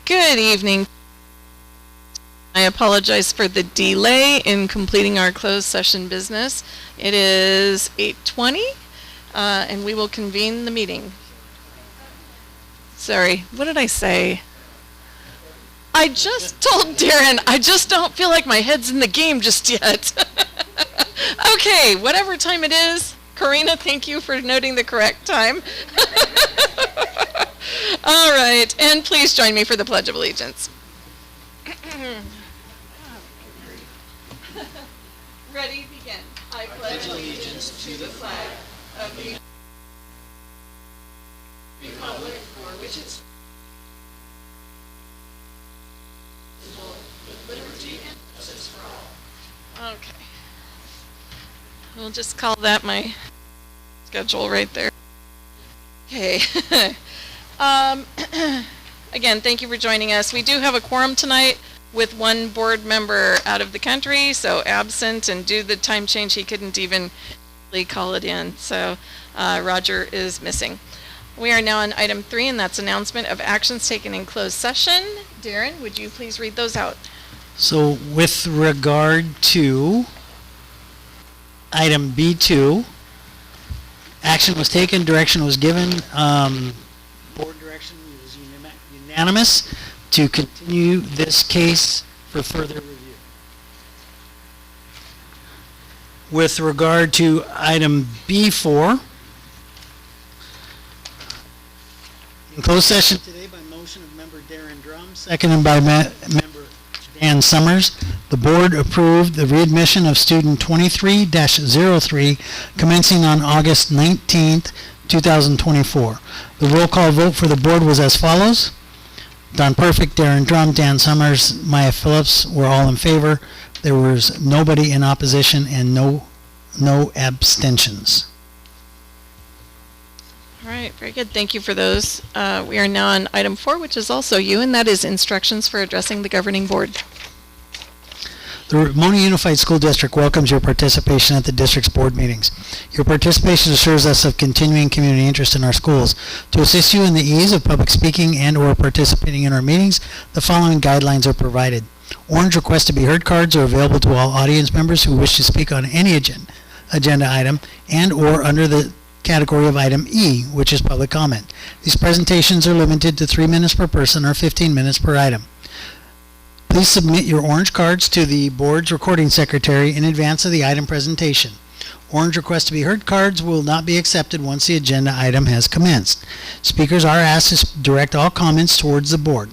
Good evening. I apologize for the delay in completing our closed session business. It is 8:20, and we will convene the meeting. Sorry, what did I say? I just told Darren, I just don't feel like my head's in the game just yet. Okay, whatever time it is. Karina, thank you for noting the correct time. All right, and please join me for the Pledge of Allegiance. Ready, begin. I pledge allegiance to the flag of the Republic for which it stands, with liberty and justice for all. Okay. We'll just call that my schedule right there. Okay. Again, thank you for joining us. We do have a quorum tonight with one board member out of the country, so absent, and due to the time change, he couldn't even really call it in. So Roger is missing. We are now on item 3, and that's announcement of actions taken in closed session. Darren, would you please read those out? So with regard to item B2, action was taken, direction was given, board direction was unanimous to continue this case for further review. With regard to item B4, in closed session today by motion of member Darren Drum, seconded by member Dan Summers, the board approved the readmission of student 23-03 commencing on August 19th, 2024. The roll call vote for the board was as follows. Don Perfect, Darren Drum, Dan Summers, Maya Phillips were all in favor. There was nobody in opposition and no abstentions. All right, very good. Thank you for those. We are now on item 4, which is also you, and that is instructions for addressing the governing board. The Ramona Unified School District welcomes your participation at the district's board meetings. Your participation assures us of continuing community interest in our schools. To assist you in the ease of public speaking and or participating in our meetings, the following guidelines are provided. Orange request to be heard cards are available to all audience members who wish to speak on any agenda item and or under the category of item E, which is public comment. These presentations are limited to 3 minutes per person or 15 minutes per item. Please submit your orange cards to the board's recording secretary in advance of the item presentation. Orange request to be heard cards will not be accepted once the agenda item has commenced. Speakers are asked to direct all comments towards the board.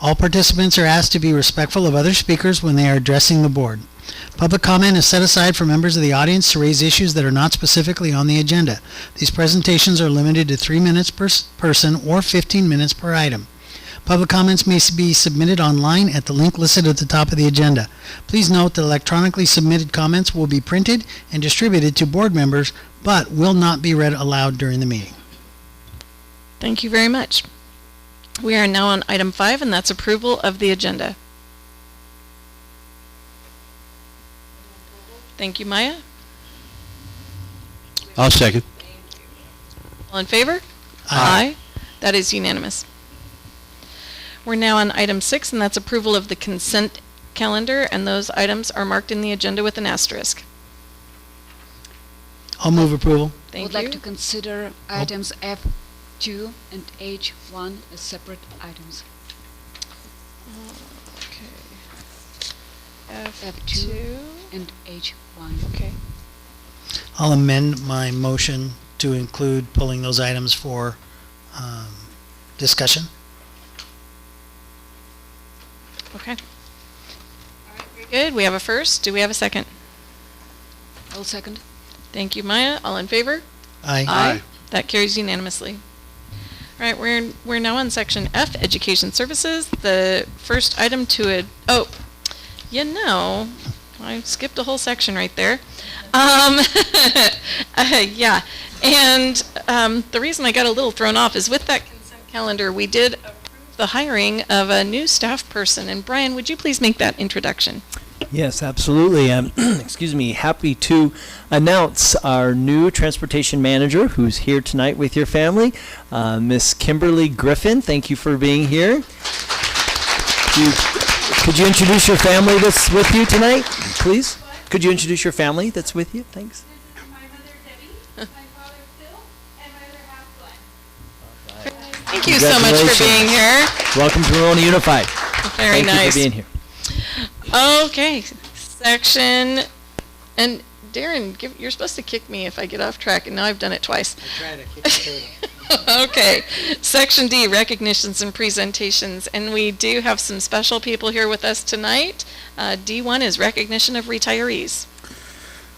All participants are asked to be respectful of other speakers when they are addressing the board. Public comment is set aside for members of the audience to raise issues that are not specifically on the agenda. These presentations are limited to 3 minutes per person or 15 minutes per item. Public comments may be submitted online at the link listed at the top of the agenda. Please note that electronically submitted comments will be printed and distributed to board members, but will not be read aloud during the meeting. Thank you very much. We are now on item 5, and that's approval of the agenda. Thank you, Maya. I'll second. All in favor? Aye. That is unanimous. We're now on item 6, and that's approval of the consent calendar, and those items are marked in the agenda with an asterisk. I'll move approval. Thank Would you. like to consider items F2 and H1 as separate items. Okay. F2 and H1. Okay. I'll amend my motion to include pulling those items for discussion. Okay. All right, very good. We have a first. Do we have a second? I'll second. Thank you, Maya. All in favor? Aye. Aye. That carries unanimously. All right, we're now on section F, Education Services. The first item to I skipped a whole section right there. Yeah, and the reason I got a little thrown off is with that consent calendar, we did approve the hiring of a new staff person. And Brian, would you please make that introduction? Yes, absolutely. Excuse me. Happy to announce our new transportation manager who's here tonight with your family, Miss Kimberly Griffin. Thank you for being here. Could you introduce your family that's with you tonight, please? Could you introduce your family that's with you? Thanks. This is my mother Debbie, my father Phil, and my other half Glenn. Thank you so much for being here. Welcome to Ramona Unified. Very Thank nice. you for being here. Okay, section, and Darren, you're supposed to kick me if I get off track, and now I've done it twice. Okay, section D, recognitions and presentations, and we do have some special people here with us tonight. D1 is recognition of retirees.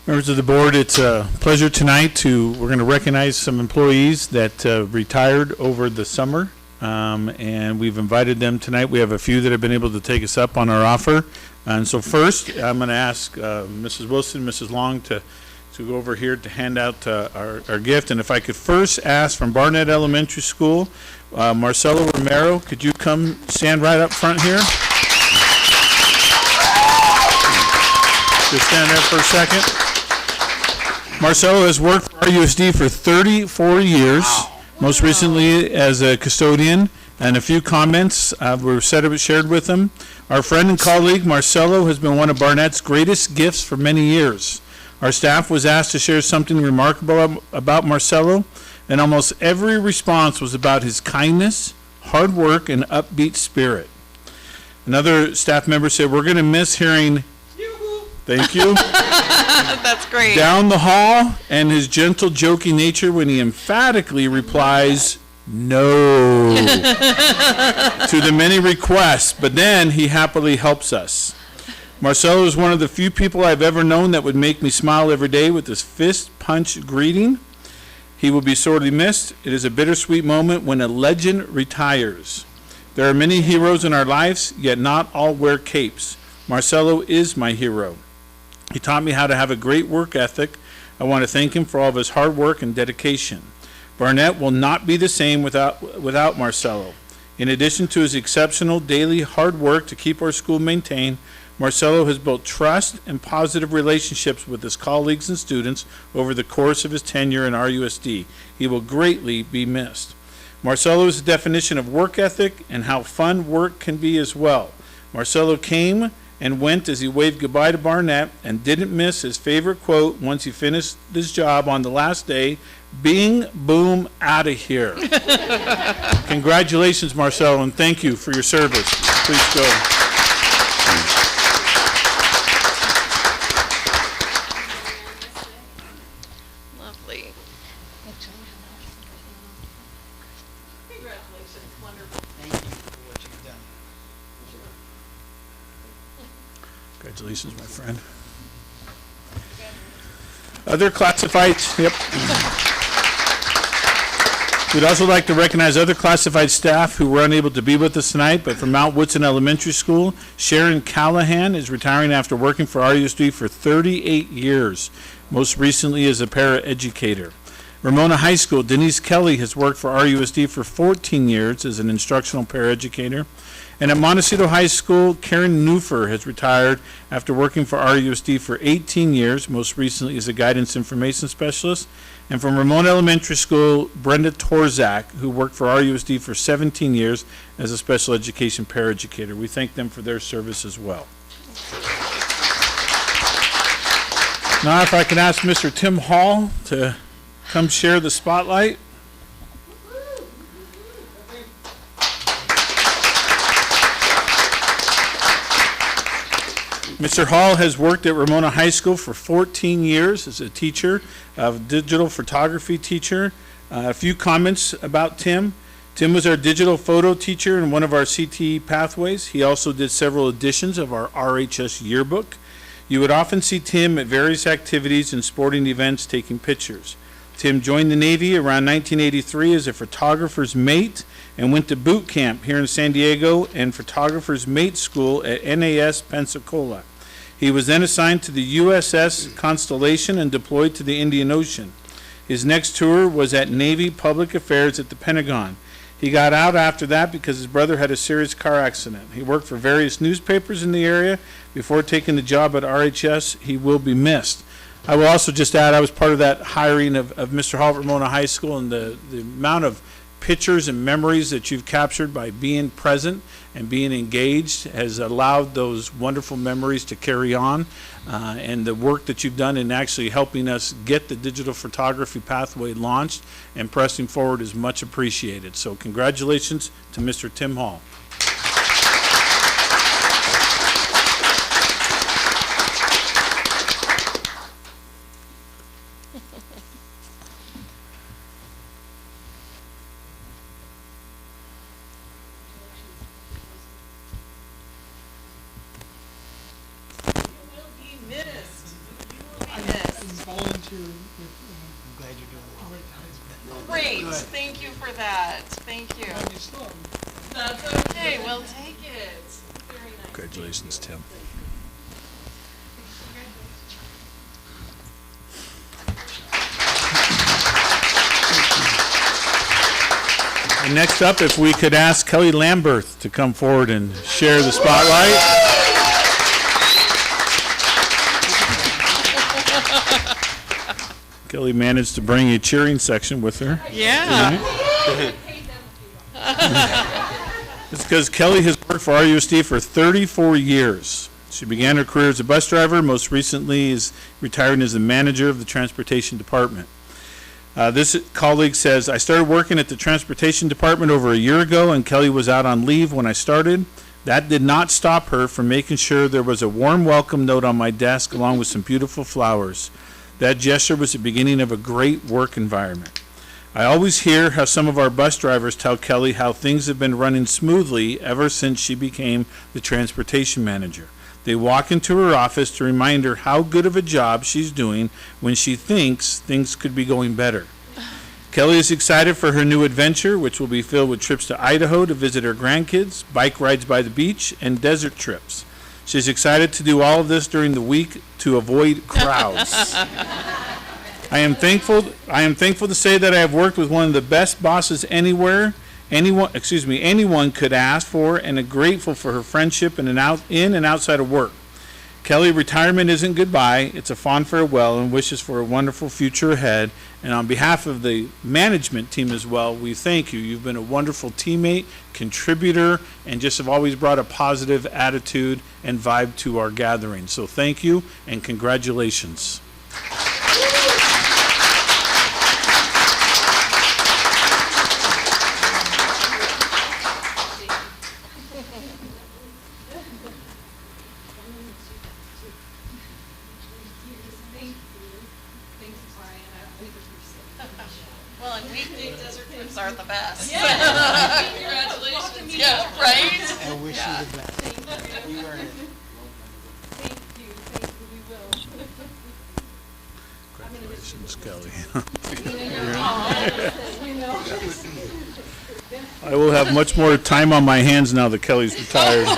Members of the board, it's a pleasure tonight we're going to recognize some employees that retired over the summer, and we've invited them tonight. We have a few that have been able to take us up on our offer. And so first, I'm going to ask Mrs. Wilson, Mrs. Long to go over here to hand out our gift. And if I could first ask from Barnett Elementary School, Marcelo Romero, could you come stand right up front here? Just stand there for a second. Marcelo has worked for RUSD for 34 years, most recently as a custodian, and a few comments were shared with him. Our friend and colleague, Marcelo, has been one of Barnett's greatest gifts for many years. Our staff was asked to share something remarkable about Marcelo, and almost every response was about his kindness, hard work, and upbeat spirit. Another staff member said, "We're going to miss hearing thank you That's great. down the hall, and his gentle, joking nature when he emphatically replies, no, to the many requests, but then he happily helps us. Marcelo is one of the few people I've ever known that would make me smile every day with his fist punch greeting. He will be sorely missed. It is a bittersweet moment when a legend retires. There are many heroes in our lives, yet not all wear capes. Marcelo is my hero. He taught me how to have a great work ethic. I want to thank him for all of his hard work and dedication. Barnett will not be the same without Marcelo. In addition to his exceptional daily hard work to keep our school maintained, Marcelo has built trust and positive relationships with his colleagues and students over the course of his tenure in RUSD. He will greatly be missed. Marcelo is the definition of work ethic and how fun work can be as well. Marcelo came and went as he waved goodbye to Barnett and didn't miss his favorite quote once he finished his job on the last day, "Bing, boom, out of here." Congratulations, Marcelo, and thank you for your service. Please go. Lovely. Congratulations, wonderful. Thank you for what you've done. Congratulations, my friend. Other classified, yep. We'd also like to recognize other classified staff who were unable to be with us tonight, but from Mount Woodson Elementary School, Sharon Callahan is retiring after working for RUSD for 38 years, most recently as a paraeducator. Ramona High School, Denise Kelly has worked for RUSD for 14 years as an instructional paraeducator. And at Montecito High School, Karen Neufer has retired after working for RUSD for 18 years, most recently as a guidance information specialist. And from Ramona Elementary School, Brenda Torzak, who worked for RUSD for 17 years as a special education paraeducator. We thank them for their service as well. Now, if I can ask Mr. Tim Hall to come share the spotlight. Mr. Hall has worked at Ramona High School for 14 years as a teacher, a digital photography teacher. A few comments about Tim. Tim was our digital photo teacher in one of our CTE pathways. He also did several editions of our RHS yearbook. You would often see Tim at various activities and sporting events taking pictures. Tim joined the Navy around 1983 as a photographer's mate and went to boot camp here in San Diego and photographer's mate school at NAS Pensacola. He was then assigned to the USS Constellation and deployed to the Indian Ocean. His next tour was at Navy Public Affairs at the Pentagon. He got out after that because his brother had a serious car accident. He worked for various newspapers in the area before taking the job at RHS. He will be missed. I will also just add, I was part of that hiring of Mr. Hall at Ramona High School, and the amount of pictures and memories that you've captured by being present and being engaged has allowed those wonderful memories to carry on. And the work that you've done in actually helping us get the digital photography pathway launched and pressing forward is much appreciated. So congratulations to Mr. Tim Hall. Great, thank you for that. Thank you. That's okay, we'll take it. Very nice. Congratulations, Tim. And next up, if we could ask Kelly Lamberth to come forward and share the spotlight. Kelly managed to bring a cheering section with her. Yeah. It's because Kelly has worked for RUSD for 34 years. She began her career as a bus driver, most recently is retiring as the manager of the transportation department. This colleague says, I started working at the transportation department over a year ago, and Kelly was out on leave when I started. That did not stop her from making sure there was a warm welcome note on my desk along with some beautiful flowers. That gesture was the beginning of a great work environment. I always hear how some of our bus drivers tell Kelly how things have been running smoothly ever since she became the transportation manager. They walk into her office to remind her how good of a job she's doing when she thinks things could be going better. Kelly is excited for her new adventure, which will be filled with trips to Idaho to visit her grandkids, bike rides by the beach, and desert trips. She's excited to do all of this during the week to avoid crowds. I am thankful to say that I have worked with one of the best bosses anyone could ask for, and am grateful for her friendship in and outside of work. Kelly, retirement isn't goodbye, it's a fond farewell, and wishes for a wonderful future ahead. And on behalf of the management team as well, we thank you. You've been a wonderful teammate, contributor, and just have always brought a positive attitude and vibe to our gathering. So thank you and congratulations. Well, and weekday desert trips are the best. Congratulations. Yeah, right? I wish you the best. You earned it. Thank you, we will. Congratulations, Kelly. I will have much more time on my hands now that Kelly's retired.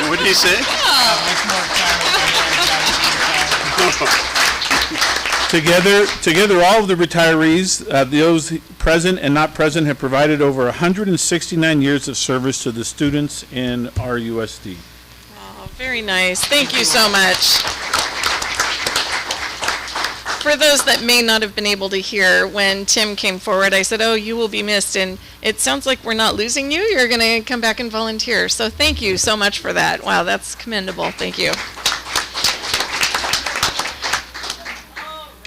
What did you say? Together, all of the retirees, those present and not present, have provided over 169 years of service to the students in RUSD. Oh, very nice. Thank you so much. For those that may not have been able to hear, when Tim came forward, I said, oh, you will be missed. And it sounds like we're not losing you. You're going to come back and volunteer. So thank you so much for that. Wow, that's commendable. Thank you.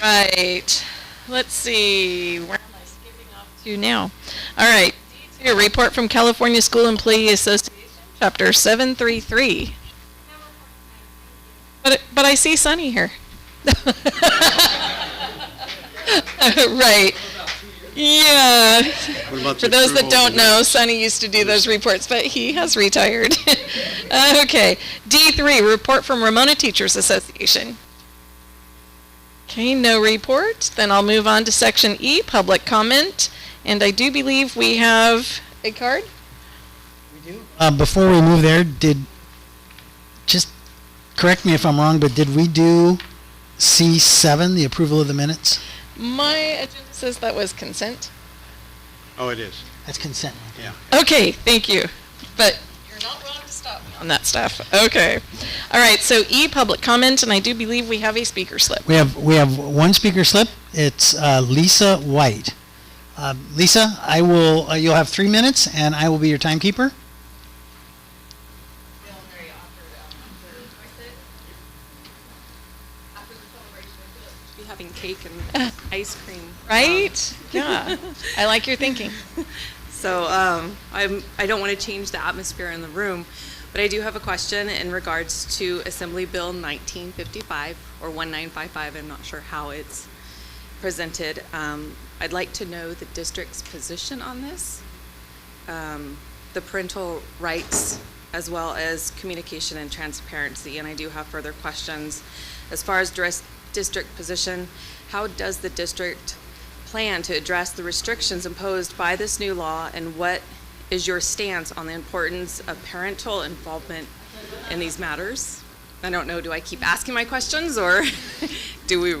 Right. Let's see. Where am I skipping off to now? All right. D2, report from California School Employee Association, Chapter 733. But I see Sunny here. Right. Yeah. For those that don't know, Sunny used to do those reports, but he has retired. Okay. D3, report from Ramona Teachers Association. Okay, no report. Then I'll move on to Section E, public comment. And I do believe we have a card. We do. Before we move there, just correct me if I'm wrong, but did we do C7, the approval of the minutes? My agenda says that was consent. Oh, it is. That's consent. Yeah. Okay, thank you. But you're not wrong to stop me on that stuff. Okay. All right, so E, public comment, and I do believe we have a speaker slip. We have one speaker slip. It's Lisa White. Lisa, you'll have 3 minutes, and I will be your timekeeper. Be having cake and ice cream. Right? Yeah. I like your thinking. So I don't want to change the atmosphere in the room, but I do have a question in regards to Assembly Bill 1955 or 1955. I'm not sure how it's presented. I'd like to know the district's position on this, the parental rights, as well as communication and transparency. And I do have further questions. As far as district position, how does the district plan to address the restrictions imposed by this new law, and what is your stance on the importance of parental involvement in these matters? I don't know, do I keep asking my questions, or do we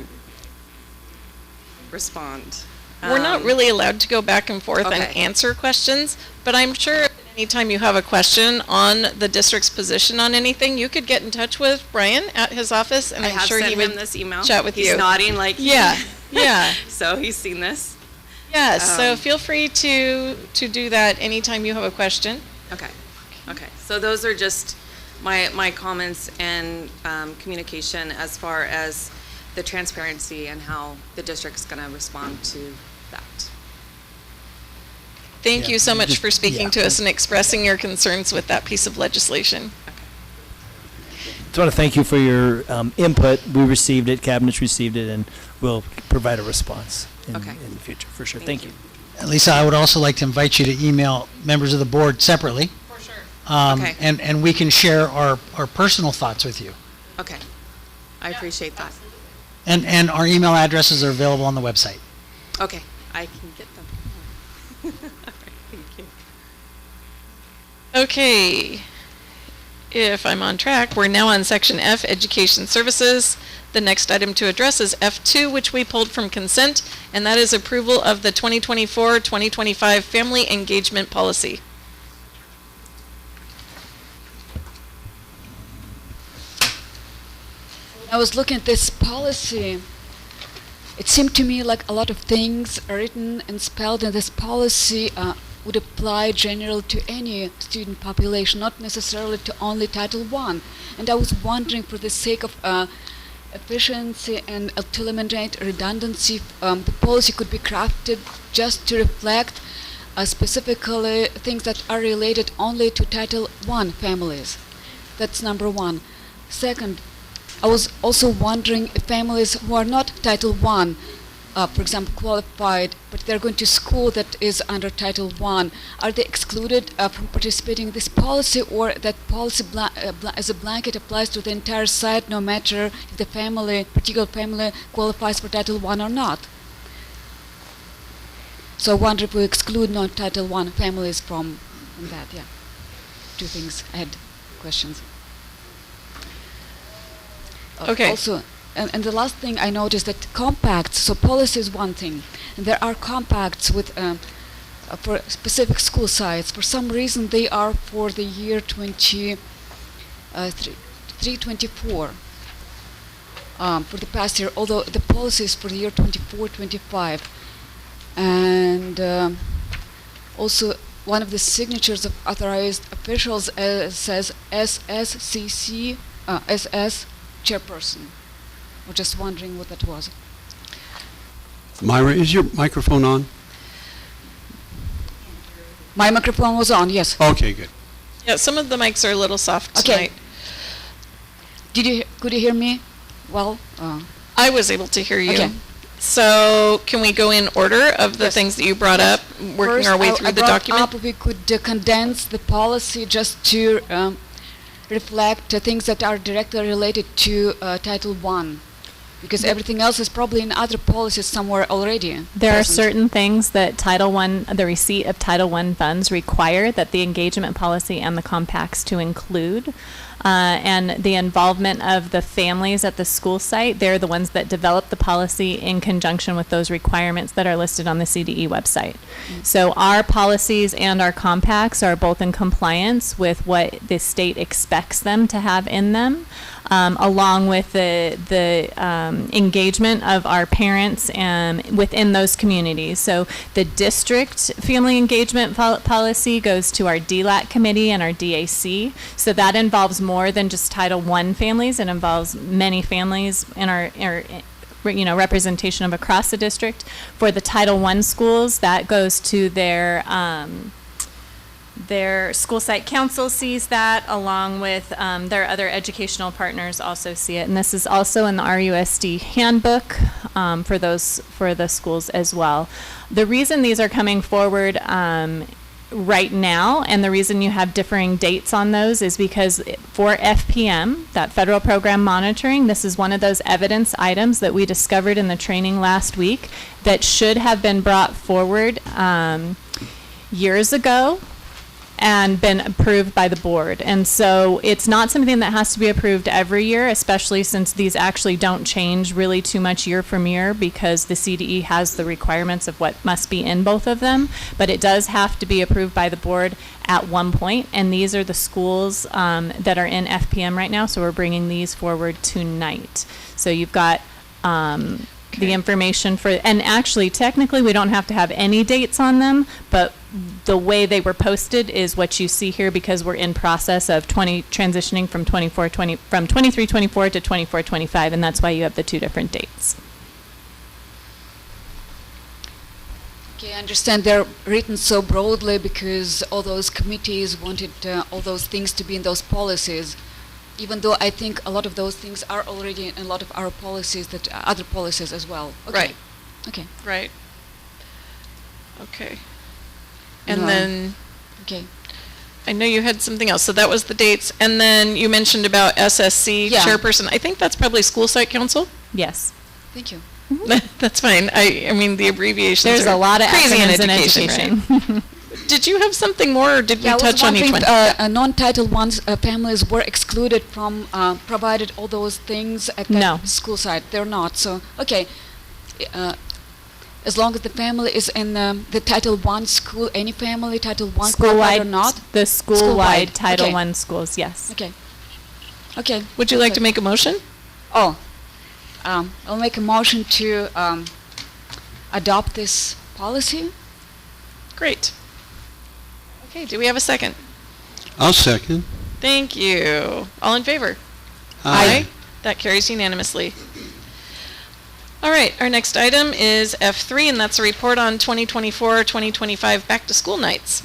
respond? We're not really allowed to go back and forth and Okay. answer questions, but I'm sure anytime you have a question on the district's position on anything, you could get in touch with Brian at his office, and I I'm have sure he sent would him this email. chat with He's you. nodding like Yeah, yeah. So he's seen this. Yes, so Um, feel free to do that anytime you have a question. Okay. So those are just my comments and communication as far as the transparency and how the district's going to respond to that. Thank Yeah, you so much for speaking yeah. to us and expressing your concerns with that piece of legislation. Just want to thank you for your input. We received it, cabinets received it, and we'll provide a response in Okay. the future, for sure. Thank Thank you. Lisa, I would also like to invite you to email members of the board separately. For sure. Okay. And we can share our personal thoughts with you. Okay. I appreciate that. And our email addresses are available on the website. Okay. I can get them. All right. Thank you. Okay. If I'm on track, we're now on Section F, Education Services. The next item to address is F2, which we pulled from consent, and that is approval of the 2024-2025 Family Engagement Policy. I was looking at this policy. It seemed to me like a lot of things written and spelled in this policy would apply generally to any student population, not necessarily to only Title I. And I was wondering, for the sake of efficiency and to eliminate redundancy, the policy could be crafted just to reflect specifically things that are related only to Title I families. That's number one. Second, I was also wondering if families who are not Title I, for example, qualified, but they're going to school that is under Title I, are they excluded from participating in this policy, or that policy as a blanket applies to the entire site, no matter if the particular family qualifies for Title I or not? So I wonder if we exclude non-Title I families from that, yeah. Two things, I had questions. Okay. Also, and the last thing I noticed that compacts, so policy is one thing, and there are compacts with for specific school sites. For some reason, they are for the year 324 for the past year, although the policy is for the year 24-25. And also, one of the signatures of authorized officials says SSCC, SS chairperson. We're just wondering what that was. Myra, is your microphone on? My microphone was on, yes. Okay, good. Yeah, some of the mics are a little soft Okay. tonight. Could you hear me? Well, I was able to hear you. Okay. So can we go in order of the Yes. things that you brought up, working first, our way I through the brought document? up if we could condense the policy just to reflect things that are directly related to Title I, because everything else is probably in other policies somewhere already. There are present. certain things that the receipt of Title I funds require that the engagement policy and the compacts to include. and the involvement of the families at the school site. They're the ones that develop the policy in conjunction with those requirements that are listed on the CDE website. So our policies and our compacts are both in compliance with what the state expects them to have in them, along with the engagement of our parents within those communities. So the district family engagement policy goes to our DLAC committee and our DAC. So that involves more than just Title I families. It involves many families in our representation of across the district. For the Title I schools, that goes to their school site council sees that, along with their other educational partners also see it. And this is also in the RUSD handbook for the schools as well. The reason these are coming forward right now, and the reason you have differing dates on those, is because for FPM, that federal program monitoring, this is one of those evidence items that we discovered in the training last week that should have been brought forward years ago and been approved by the board. And so it's not something that has to be approved every year, especially since these actually don't change really too much year from year, because the CDE has the requirements of what must be in both of them. But it does have to be approved by the board at one point, and these are the schools that are in FPM right now, so we're bringing these forward tonight. So you've got the information for, and actually technically we don't have to have any dates on them, but the way they were posted is what you see here, because we're in process of transitioning from 23-24 to 24-25, and that's why you have the two different dates. Okay, I understand they're written so broadly because all those committees wanted all those things to be in those policies, even though I think a lot of those things are already in a lot of our policies, that other policies as well. Okay. Right. Okay. Right. Okay. And No. then Okay. I know you had something else. So that was the dates. And then you mentioned about SSC Yeah. chairperson. I think that's probably school site council. Yes. Thank you. That's fine. I mean, the abbreviations There's are a lot of crazy in acronyms in education. education. Right? Did you have something more, or did we Yeah, I was touch on each one? wondering, non-Title I families were excluded from provided all those things at the No. school site. They're not. So, okay. As long as the family is in the Title I school, any family, Title I qualified or not? The school-wide School-wide, Title okay. I schools, yes. Okay. Okay. Would you like to make a motion? Oh, I'll make a motion to adopt this policy. Great. Okay, do we have a second? I'll second. Thank you. All in favor? Aye. That carries unanimously. All right, our next item is F3, and that's a report on 2024-2025 back-to-school nights.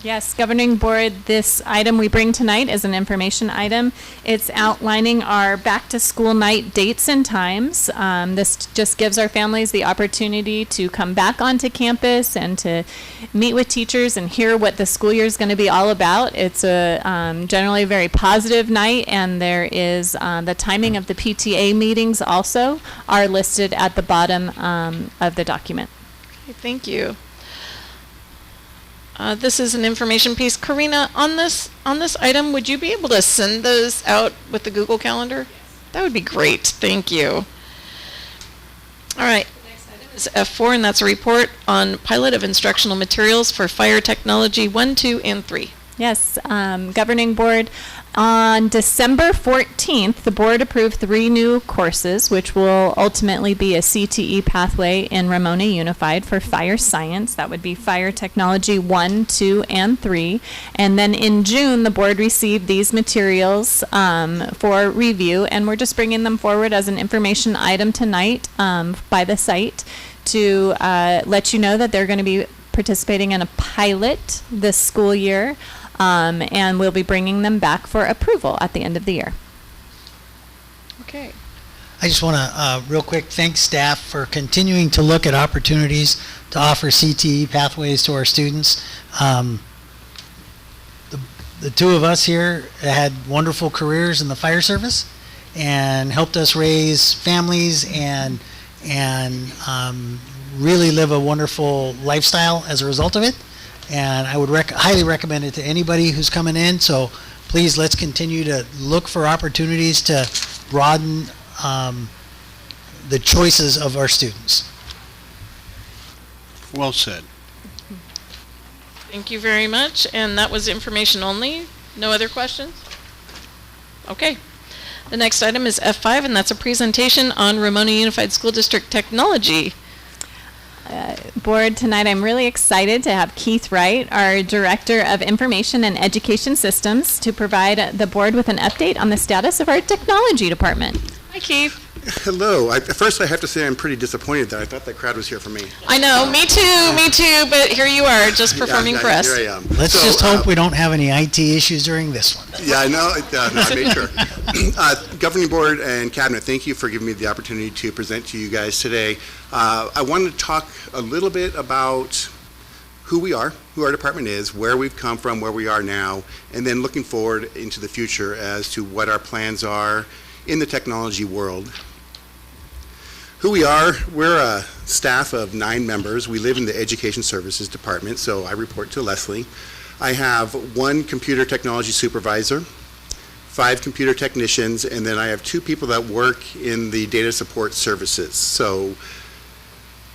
Yes, Governing Board, this item we bring tonight is an information item. It's outlining our back-to-school night dates and times. This just gives our families the opportunity to come back onto campus and to meet with teachers and hear what the school year is going to be all about. It's a generally very positive night, and there is the timing of the PTA meetings also are listed at the bottom of the document. Okay, thank you. This is an information piece. Karina, on this item, would you be able to send those out with the Google Calendar? That would be great. Thank you. All right. Next item is F4, and that's a report on pilot of instructional materials for fire technology 1, 2, and 3. Yes, Governing Board, on December 14th, the board approved 3 new courses, which will ultimately be a CTE pathway in Ramona Unified for fire science. That would be fire technology 1, 2, and 3. And then in June, the board received these materials for review, and we're just bringing them forward as an information item tonight by the site to let you know that they're going to be participating in a pilot this school year. And we'll be bringing them back for approval at the end of the year. Okay. I just want to real quick thank staff for continuing to look at opportunities to offer CTE pathways to our students. The two of us here had wonderful careers in the fire service and helped us raise families and really live a wonderful lifestyle as a result of it. And I would highly recommend it to anybody who's coming in. So please, let's continue to look for opportunities to broaden the choices of our students. Well said. Thank you very much. And that was information only. No other questions? Okay. The next item is F5, and that's a presentation on Ramona Unified School District technology. Board, tonight I'm really excited to have Keith Wright, our Director of Information and Education Systems, to provide the board with an update on the status of our technology department. Hi, Keith. Hello. First, I have to say I'm pretty disappointed that I thought that crowd was here for me. I know, me too, but here you are, just performing for us. Here I am. Let's just hope we don't have any IT issues during this one. Yeah, I know. No, I made sure. Governing Board and Cabinet, thank you for giving me the opportunity to present to you guys today. I wanted to talk a little bit about who we are, who our department is, where we've come from, where we are now, and then looking forward into the future as to what our plans are in the technology world. Who we are, we're a staff of 9 members. We live in the Education Services Department, so I report to Leslie. I have 1 computer technology supervisor, 5 computer technicians, and then I have 2 people that work in the data support services. So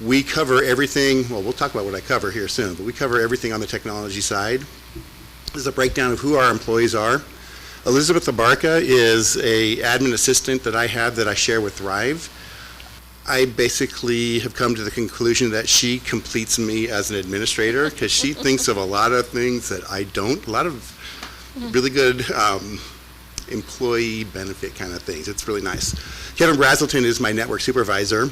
we cover everything, well, we'll talk about what I cover here soon, but we cover everything on the technology side. This is a breakdown of who our employees are. Elizabeth Abarca is a admin assistant that I have that I share with Thrive. I basically have come to the conclusion that she completes me as an administrator because she thinks of a lot of things that I don't, a lot of really good employee benefit kind of things. It's really nice. Kevin Brazelton is my network supervisor.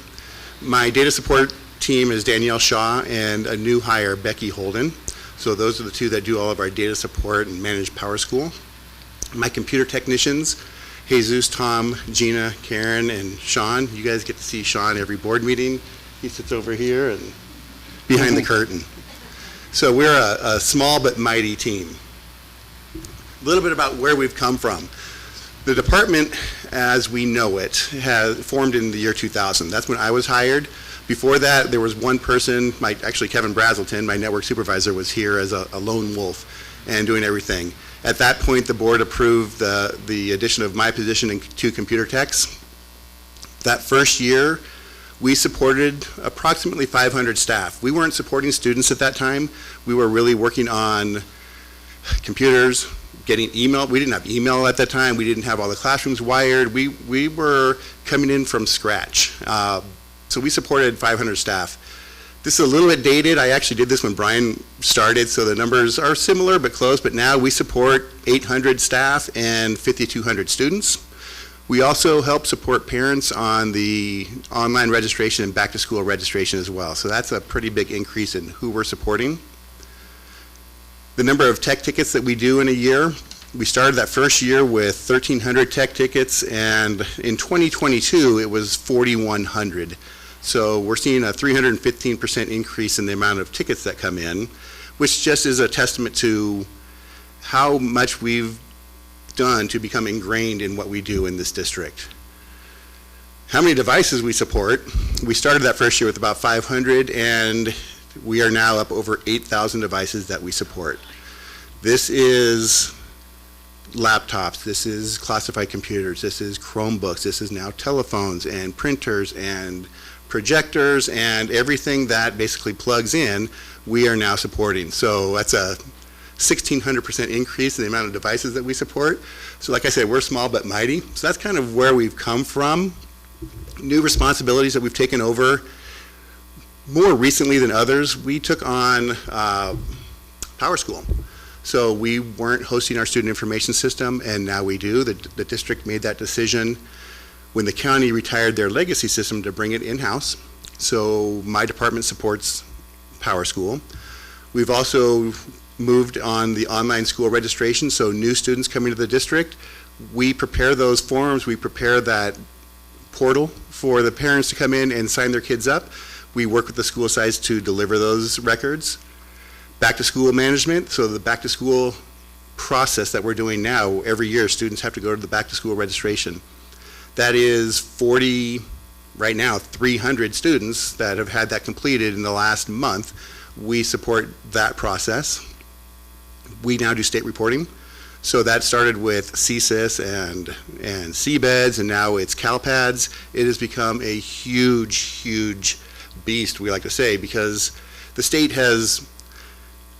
My data support team is Danielle Shaw and a new hire, Becky Holden. So those are the 2 that do all of our data support and manage Power School. My computer technicians, Jesus, Tom, Gina, Karen, and Sean. You guys get to see Sean every board meeting. He sits over here and behind the curtain. So we're a small but mighty team. A little bit about where we've come from. The department, as we know it, has formed in the year 2000. That's when I was hired. Before that, there was one person, actually Kevin Brazelton, my network supervisor, was here as a lone wolf and doing everything. At that point, the board approved the addition of my position and 2 computer techs. That first year, we supported approximately 500 staff. We weren't supporting students at that time. We were really working on computers, getting email. We didn't have email at that time. We didn't have all the classrooms wired. We were coming in from scratch. So we supported 500 staff. This is a little bit dated. I actually did this when Brian started, so the numbers are similar but close, but now we support 800 staff and 5,200 students. We also help support parents on the online registration and back-to-school registration as well, so that's a pretty big increase in who we're supporting. The number of tech tickets that we do in a year, we started that first year with 1,300 tech tickets, and in 2022 it was 4,100. So we're seeing a 315% increase in the amount of tickets that come in, which just is a testament to how much we've done to become ingrained in what we do in this district. How many devices we support? We started that first year with about 500, and we are now up over 8,000 devices that we support. This is laptops, this is classified computers, this is Chromebooks, this is now telephones and printers and projectors and everything that basically plugs in, we are now supporting. So that's a 1,600% increase in the amount of devices that we support. So like I said, we're small but mighty. So that's kind of where we've come from. New responsibilities that we've taken over more recently than others. We took on Power School. So we weren't hosting our student information system, and now we do. The district made that decision when the county retired their legacy system to bring it in-house. So my department supports Power School. We've also moved on the online school registration, so new students coming to the district, we prepare those forms, we prepare that portal for the parents to come in and sign their kids up. We work with the school sites to deliver those records. Back to school management, so the back to school process that we're doing now, every year students have to go to the back to school registration. That is 40, right now, 300 students that have had that completed in the last month. We support that process. We now do state reporting. So that started with CSIS and CBEDS, and now it's CalPads. It has become a huge beast, we like to say, because the state has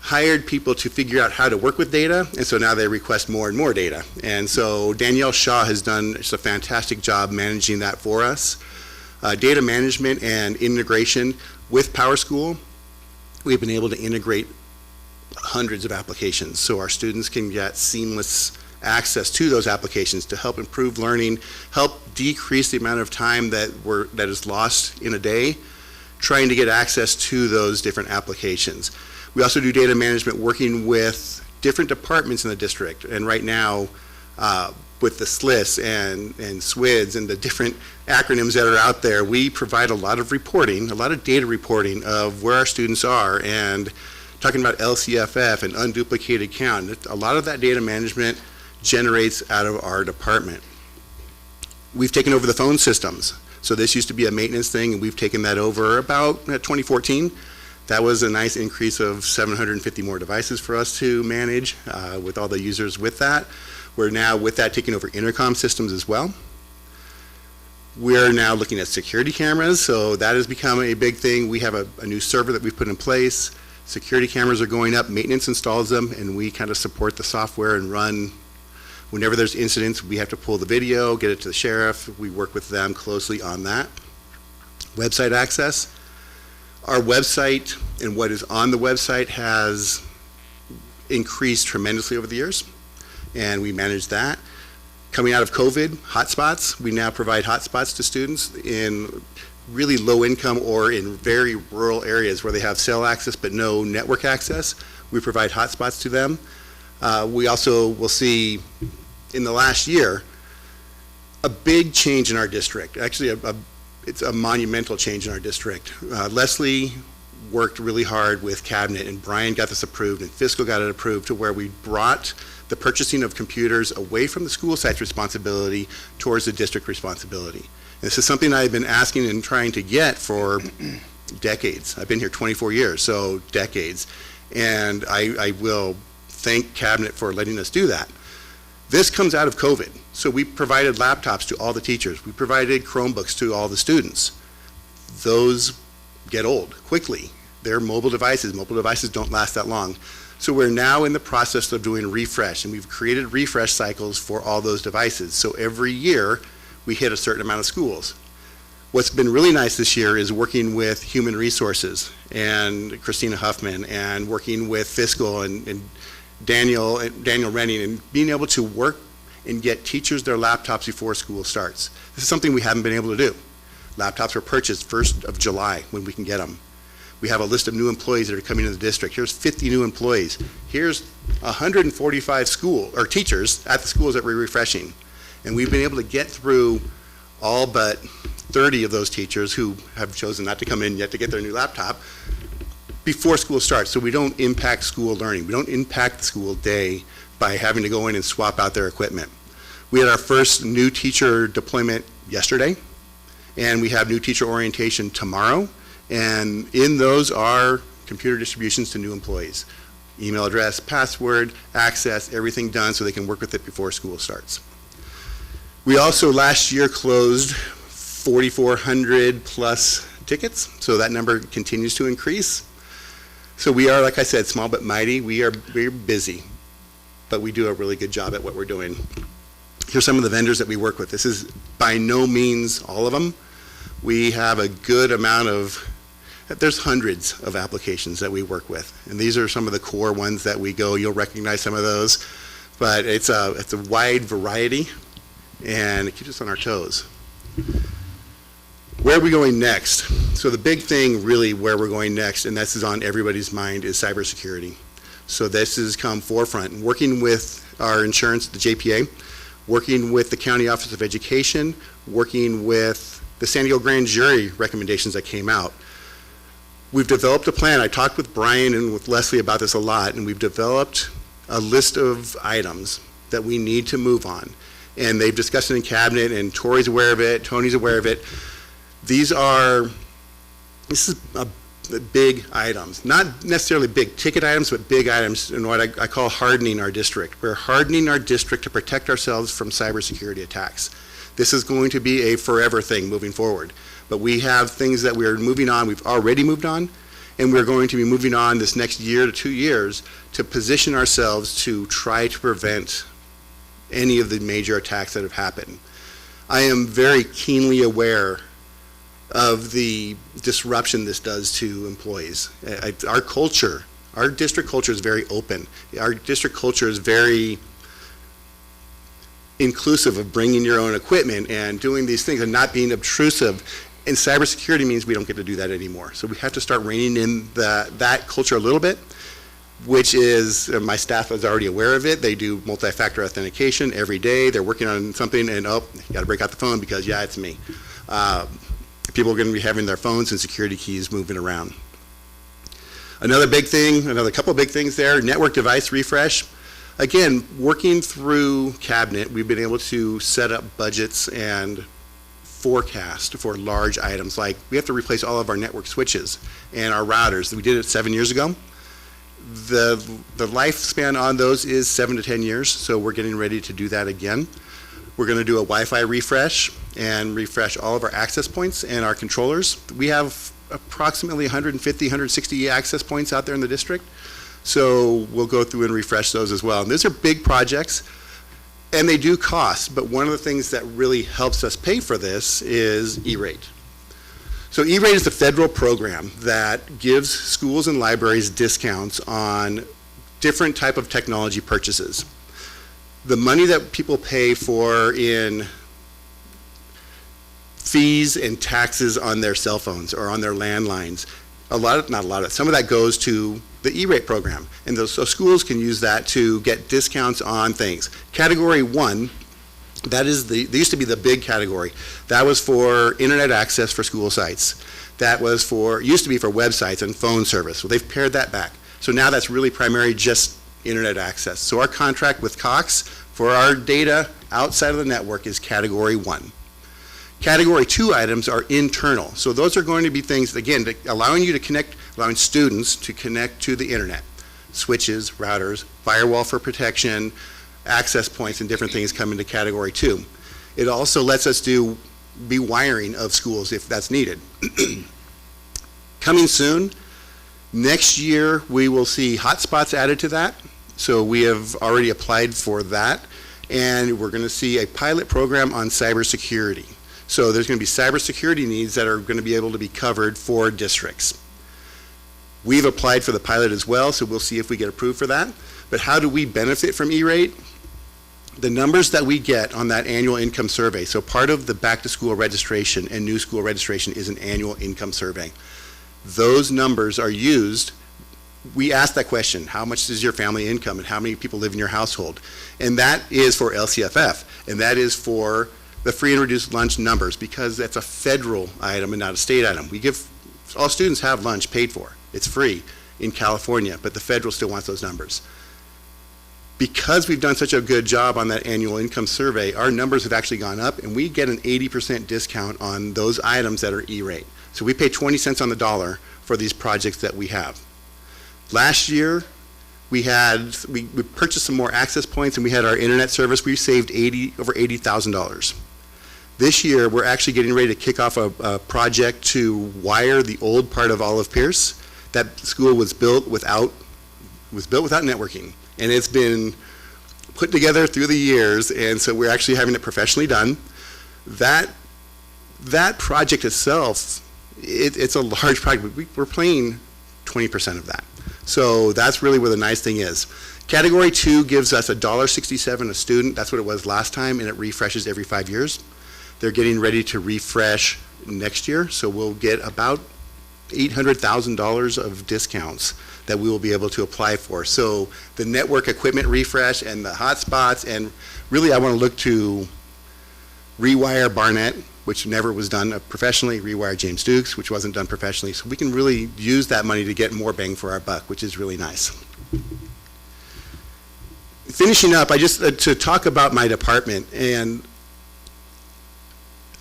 hired people to figure out how to work with data, and so now they request more and more data. And so Danielle Shaw has done just a fantastic job managing that for us. Data management and integration with PowerSchool, we've been able to integrate hundreds of applications so our students can get seamless access to those applications to help improve learning, help decrease the amount of time that is lost in a day trying to get access to those different applications. We also do data management working with different departments in the district, and right now with the SLIS and SWIDS and the different acronyms that are out there, we provide a lot of reporting, a lot of data reporting of where our students are, and talking about LCFF and unduplicated count. A lot of that data management generates out of our department. We've taken over the phone systems. So this used to be a maintenance thing, and we've taken that over about 2014. That was a nice increase of 750 more devices for us to manage with all the users with that. We're now, with that, taking over intercom systems as well. We're now looking at security cameras, so that has become a big thing. We have a new server that we've put in place. Security cameras are going up, maintenance installs them, and we kind of support the software and run. Whenever there's incidents, we have to pull the video, get it to the sheriff. We work with them closely on that. Website access. Our website and what is on the website has increased tremendously over the years, and we manage that. Coming out of COVID, hotspots. We now provide hotspots to students in really low income or in very rural areas where they have cell access but no network access. We provide hotspots to them. We also will see in the last year a big change in our district. Actually, it's a monumental change in our district. Leslie worked really hard with Cabinet, and Brian got this approved, and Fiscal got it approved to where we brought the purchasing of computers away from the school site's responsibility towards the district responsibility. This is something I've been asking and trying to get for decades. I've been here 24 years, so decades. And I will thank Cabinet for letting us do that. This comes out of COVID. So we provided laptops to all the teachers. We provided Chromebooks to all the students. Those get old quickly. They're mobile devices. Mobile devices don't last that long. So we're now in the process of doing refresh, and we've created refresh cycles for all those devices. So every year, we hit a certain amount of schools. What's been really nice this year is working with Human Resources and Christina Huffman, and working with Fiscal and Daniel Renning, and being able to work and get teachers their laptops before school starts. This is something we haven't been able to do. Laptops were purchased 1st of July when we can get them. We have a list of new employees that are coming to the district. Here's 50 new employees. Here's 145 teachers at the schools that we're refreshing. And we've been able to get through all but 30 of those teachers who have chosen not to come in yet to get their new laptop before school starts, so we don't impact school learning. We don't impact the school day by having to go in and swap out their equipment. We had our first new teacher deployment yesterday, and we have new teacher orientation tomorrow, and in those are computer distributions to new employees. Email address, password, access, everything done so they can work with it before school starts. We also last year closed 4,400 plus tickets, so that number continues to increase. So we are, like I said, small but mighty. We're busy, but we do a really good job at what we're doing. Here's some of the vendors that we work with. This is by no means all of them. We have a good amount of, there's hundreds of applications that we work with, and these are some of the core ones that we go. You'll recognize some of those, but it's a wide variety, and it keeps us on our toes. Where are we going next? So the big thing really where we're going next, and this is on everybody's mind, is cybersecurity. So this has come forefront. And working with our insurance, the JPA, working with the County Office of Education, working with the San Diego Grand Jury recommendations that came out. We've developed a plan. I talked with Brian and with Leslie about this a lot, and we've developed a list of items that we need to move on. And they've discussed it in Cabinet, and Tori's aware of it, Tony's aware of it. This is a the big items, not necessarily big ticket items, but big items in what I call hardening our district. We're hardening our district to protect ourselves from cybersecurity attacks. This is going to be a forever thing moving forward. But we have things that we're moving on, we've already moved on, and we're going to be moving on this next year to 2 years to position ourselves to try to prevent any of the major attacks that have happened. I am very keenly aware of the disruption this does to employees. Our culture, our district culture is very open. Our district culture is very inclusive of bringing your own equipment and doing these things and not being obtrusive. And cybersecurity means we don't get to do that anymore. So we have to start reining in that culture a little bit, which is, my staff is already aware of it. They do multi-factor authentication every day. They're working on something and, oh, you got to break out the phone because, yeah, it's me. People are going to be having their phones and security keys moving around. Another couple of big things there, network device refresh. Again, working through Cabinet, we've been able to set up budgets and forecast for large items, like we have to replace all of our network switches and our routers. We did it 7 years ago. The lifespan on those is 7 to 10 years, so we're getting ready to do that again. We're going to do a Wi-Fi refresh and refresh all of our access points and our controllers. We have approximately 150, 160 access points out there in the district, so we'll go through and refresh those as well. And those are big projects, and they do cost, but one of the things that really helps us pay for this is E-rate. So E-rate is the federal program that gives schools and libraries discounts on different type of technology purchases. The money that people pay for in fees and taxes on their cell phones or on their landlines, some of that goes to the E-rate program. And so schools can use that to get discounts on things. Category 1, that used to be the big category. That was for internet access for school sites. That was used to be for websites and phone service. So they've pared that back. So now that's really primarily just internet access. So our contract with Cox for our data outside of the network is category 1. Category 2 items are internal. So those are going to be things, again, allowing students to connect to the internet. Switches, routers, firewall for protection, access points, and different things come into category 2. It also lets us do rewiring of schools if that's needed. Coming soon, next year we will see hotspots added to that. So we have already applied for that, and we're going to see a pilot program on cybersecurity. So there's going to be cybersecurity needs that are going to be able to be covered for districts. We've applied for the pilot as well, so we'll see if we get approved for that. But how do we benefit from E-rate? The numbers that we get on that annual income survey, so part of the back-to-school registration and new school registration is an annual income survey. Those numbers are used. We ask that question, how much is your family income and how many people live in your household? And that is for LCFF, and that is for the free and reduced lunch numbers, because that's a federal item and not a state item. All students have lunch paid for. It's free in California, but the federal still wants those numbers. Because we've done such a good job on that annual income survey, our numbers have actually gone up, and we get an 80% discount on those items that are E-rate. So we pay 20 cents on the dollar for these projects that we have. Last year, we purchased some more access points, and we had our internet service. We saved over $80,000. This year, we're actually getting ready to kick off a project to wire the old part of Olive Pierce. That school was built without networking, and it's been put together through the years, and so we're actually having it professionally done. That project itself, it's a large project. We're paying 20% of that. So that's really where the nice thing is. Category 2 gives us $1.67 a student. That's what it was last time, and it refreshes every 5 years. They're getting ready to refresh next year, so we'll get about $800,000 of discounts that we will be able to apply for. So the network equipment refresh and the hotspots, and really I want to look to rewire Barnett, which never was done professionally, rewire James Dukes, which wasn't done professionally. So we can really use that money to get more bang for our buck, which is really nice. Finishing up, to talk about my department, and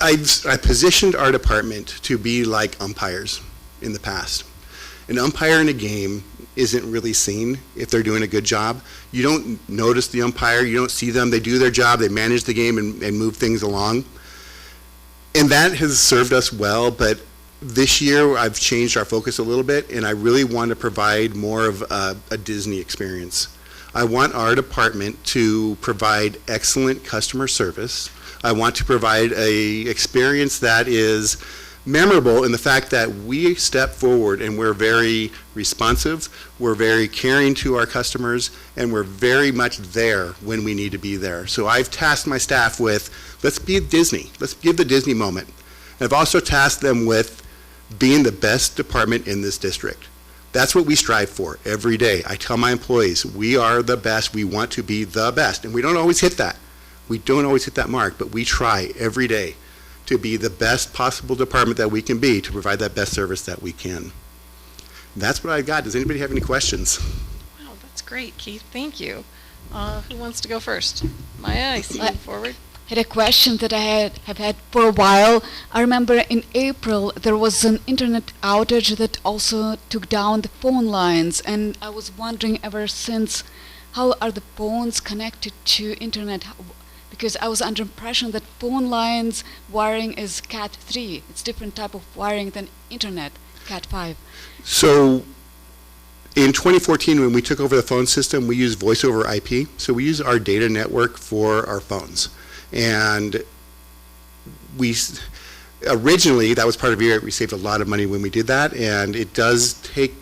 I positioned our department to be like umpires in the past. An umpire in a game isn't really seen if they're doing a good job. You don't notice the umpire, you don't see them, they do their job, they manage the game and move things along. And that has served us well, but this year I've changed our focus a little bit, and I really want to provide more of a Disney experience. I want our department to provide excellent customer service. I want to provide a experience that is memorable in the fact that we step forward and we're very responsive, we're very caring to our customers, and we're very much there when we need to be there. So I've tasked my staff with, let's be Disney, let's give the Disney moment. And I've also tasked them with being the best department in this district. That's what we strive for every day. I tell my employees, we are the best, we want to be the best, and we don't always hit that. We don't always hit that mark, but we try every day to be the best possible department that we can be to provide that best service that we can. That's what I've got. Does anybody have any questions? Wow, that's great, Keith. Thank you. Who wants to go first? Maya, I see you forward. Had a question that I have had for a while. I remember in April there was an internet outage that also took down the phone lines, and I was wondering ever since, how are the phones connected to internet? Because I was under impression that phone lines wiring is Cat 3. It's different type of wiring than internet, Cat 5. So in 2014, when we took over the phone system, we used voice over IP. So we use our data network for our phones. And originally, that was part of it. We saved a lot of money when we did that, and it does take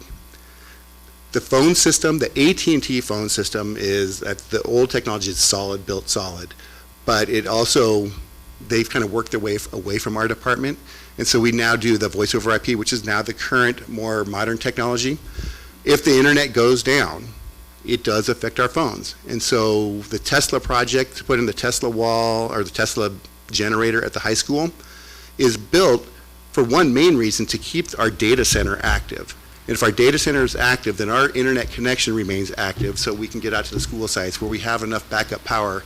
the phone system. The AT&T phone system is, the old technology is solid, built solid, but it also, they've kind of worked their way away from our department, and so we now do the voice over IP, which is now the current, more modern technology. If the internet goes down, it does affect our phones. And so the Tesla project to put in the Tesla wall or the Tesla generator at the high school is built for one main reason, to keep our data center active. And if our data center is active, then our internet connection remains active, so we can get out to the school sites where we have enough backup power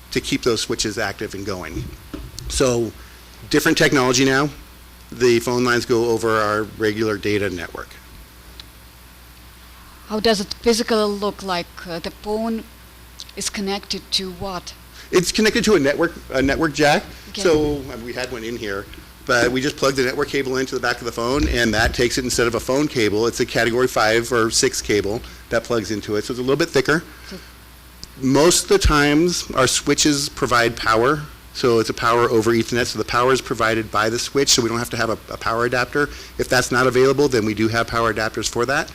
to keep those switches active and going. So different technology now. The phone lines go over our regular data network. How does it physically look like? The phone is connected to what? It's connected to a network jack. Okay. So we had one in here, but we just plug the network cable into the back of the phone, and that takes it, instead of a phone cable, it's a category 5 or 6 cable that plugs into it. So it's a little bit thicker. Most of the times, our switches provide power. So it's a power over Ethernet. So the power is provided by the switch, so we don't have to have a power adapter. If that's not available, then we do have power adapters for that.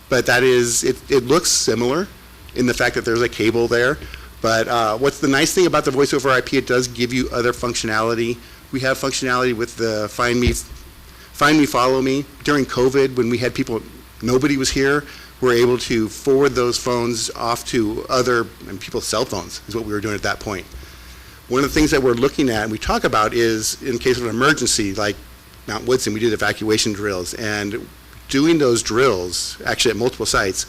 But that is, it looks similar in the fact that there's a cable there. But what's the nice thing about the voice over IP, it does give you other functionality. We have functionality with the Find Me, Follow Me. During COVID, when we had people, nobody was here, we're able to forward those phones off to other, and people's cell phones is what we were doing at that point. One of the things that we're looking at and we talk about is, in case of an emergency, like Mount Woodson, we did evacuation drills, and doing those drills, actually at multiple sites,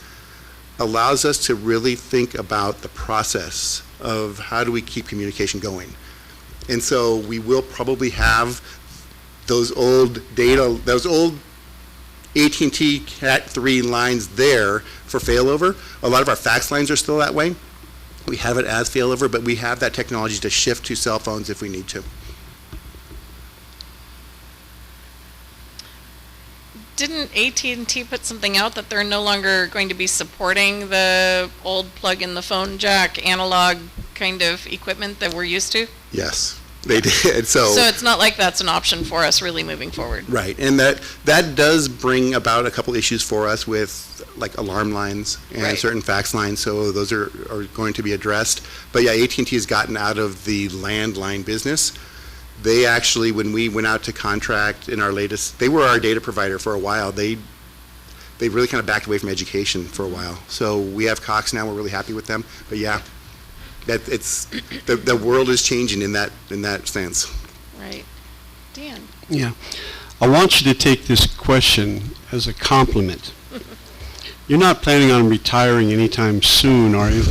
allows us to really think about the process of how do we keep communication going. And so we will probably have those old AT&T Cat 3 lines there for failover. A lot of our fax lines are still that way. We have it as failover, but we have that technology to shift to cell phones if we need to. Didn't AT&T put something out that they're no longer going to be supporting the old plug-in-the-phone jack analog kind of equipment that we're used to? Yes, they did. So it's not like that's an option for us really moving forward. Right, and that does bring about a couple issues for us with like alarm lines and certain fax lines, so those are going to be addressed. But yeah, AT&T has gotten out of the landline business. They actually, when we went out to contract in our latest, they were our data provider for a while. They really kind of backed away from education for a while. So we have Cox now. We're really happy with them. But yeah, that it's the world is changing in that sense. Right, Dan. Yeah. I want you to take this question as a compliment. You're not planning on retiring anytime soon, are you?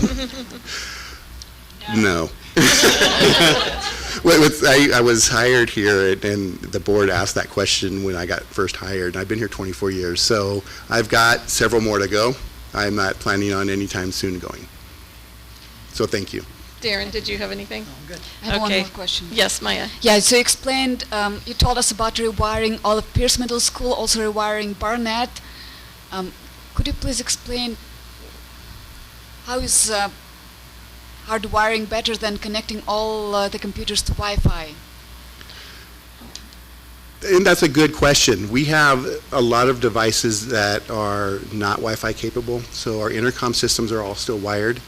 No. What's I was hired here, and the board asked that question when I got first hired, and I've been here 24 years, so I've got several more to go. I'm not planning on any time soon going. So thank you. Darren, did you have anything? I have one Okay. more question. Yes, Maya. Yeah, so you explained, you told us about rewiring all of Pierce Middle School, also rewiring Barnett. Could you please explain how is hardwiring better than connecting all the computers to Wi-Fi? And that's a good question. We have a lot of devices that are not Wi-Fi capable, so our intercom systems are all still wired.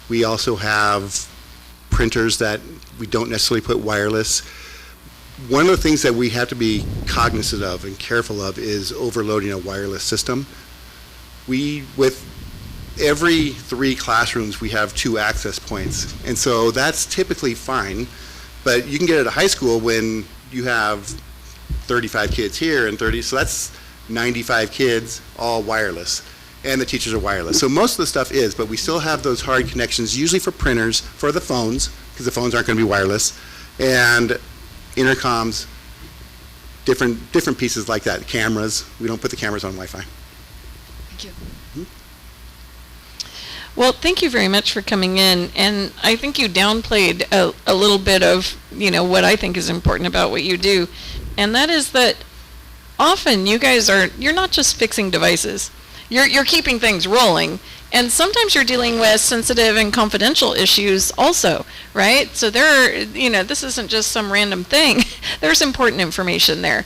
We also have printers that we don't necessarily put wireless. One of the things that we have to be cognizant of and careful of is overloading a wireless system. With every 3 classrooms, we have 2 access points, and so that's typically fine, but you can get it at a high school when you have 35 kids here and 30, so that's 95 kids, all wireless, and the teachers are wireless. So most of the stuff is, but we still have those hard connections, usually for printers, for the phones, because the phones aren't going to be wireless, and intercoms, different pieces like that, cameras. We don't put the cameras on Wi-Fi. Thank you. Well, thank you very much for coming in, and I think you downplayed a little bit of, what I think is important about what you do, and that is that often you guys you're not just fixing devices, you're keeping things rolling, and sometimes you're dealing with sensitive and confidential issues also, right? So this isn't just some random thing. There's important information there.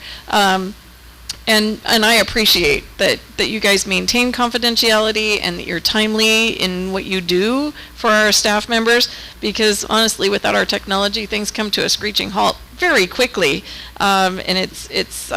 And I appreciate that you guys maintain confidentiality and that you're timely in what you do for our staff members, because honestly, without our technology, things come to a screeching halt very quickly. And it's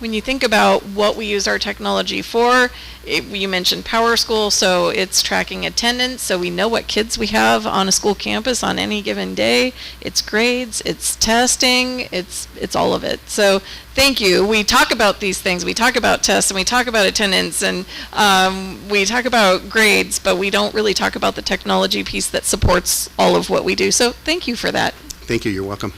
when you think about what we use our technology for, you mentioned Power School, so it's tracking attendance, so we know what kids we have on a school campus on any given day. It's grades, it's testing, it's all of it. So thank you. We talk about these things. We talk about tests, and we talk about attendance, and we talk about grades, but we don't really talk about the technology piece that supports all of what we do. So thank you for that. Thank you. You're welcome.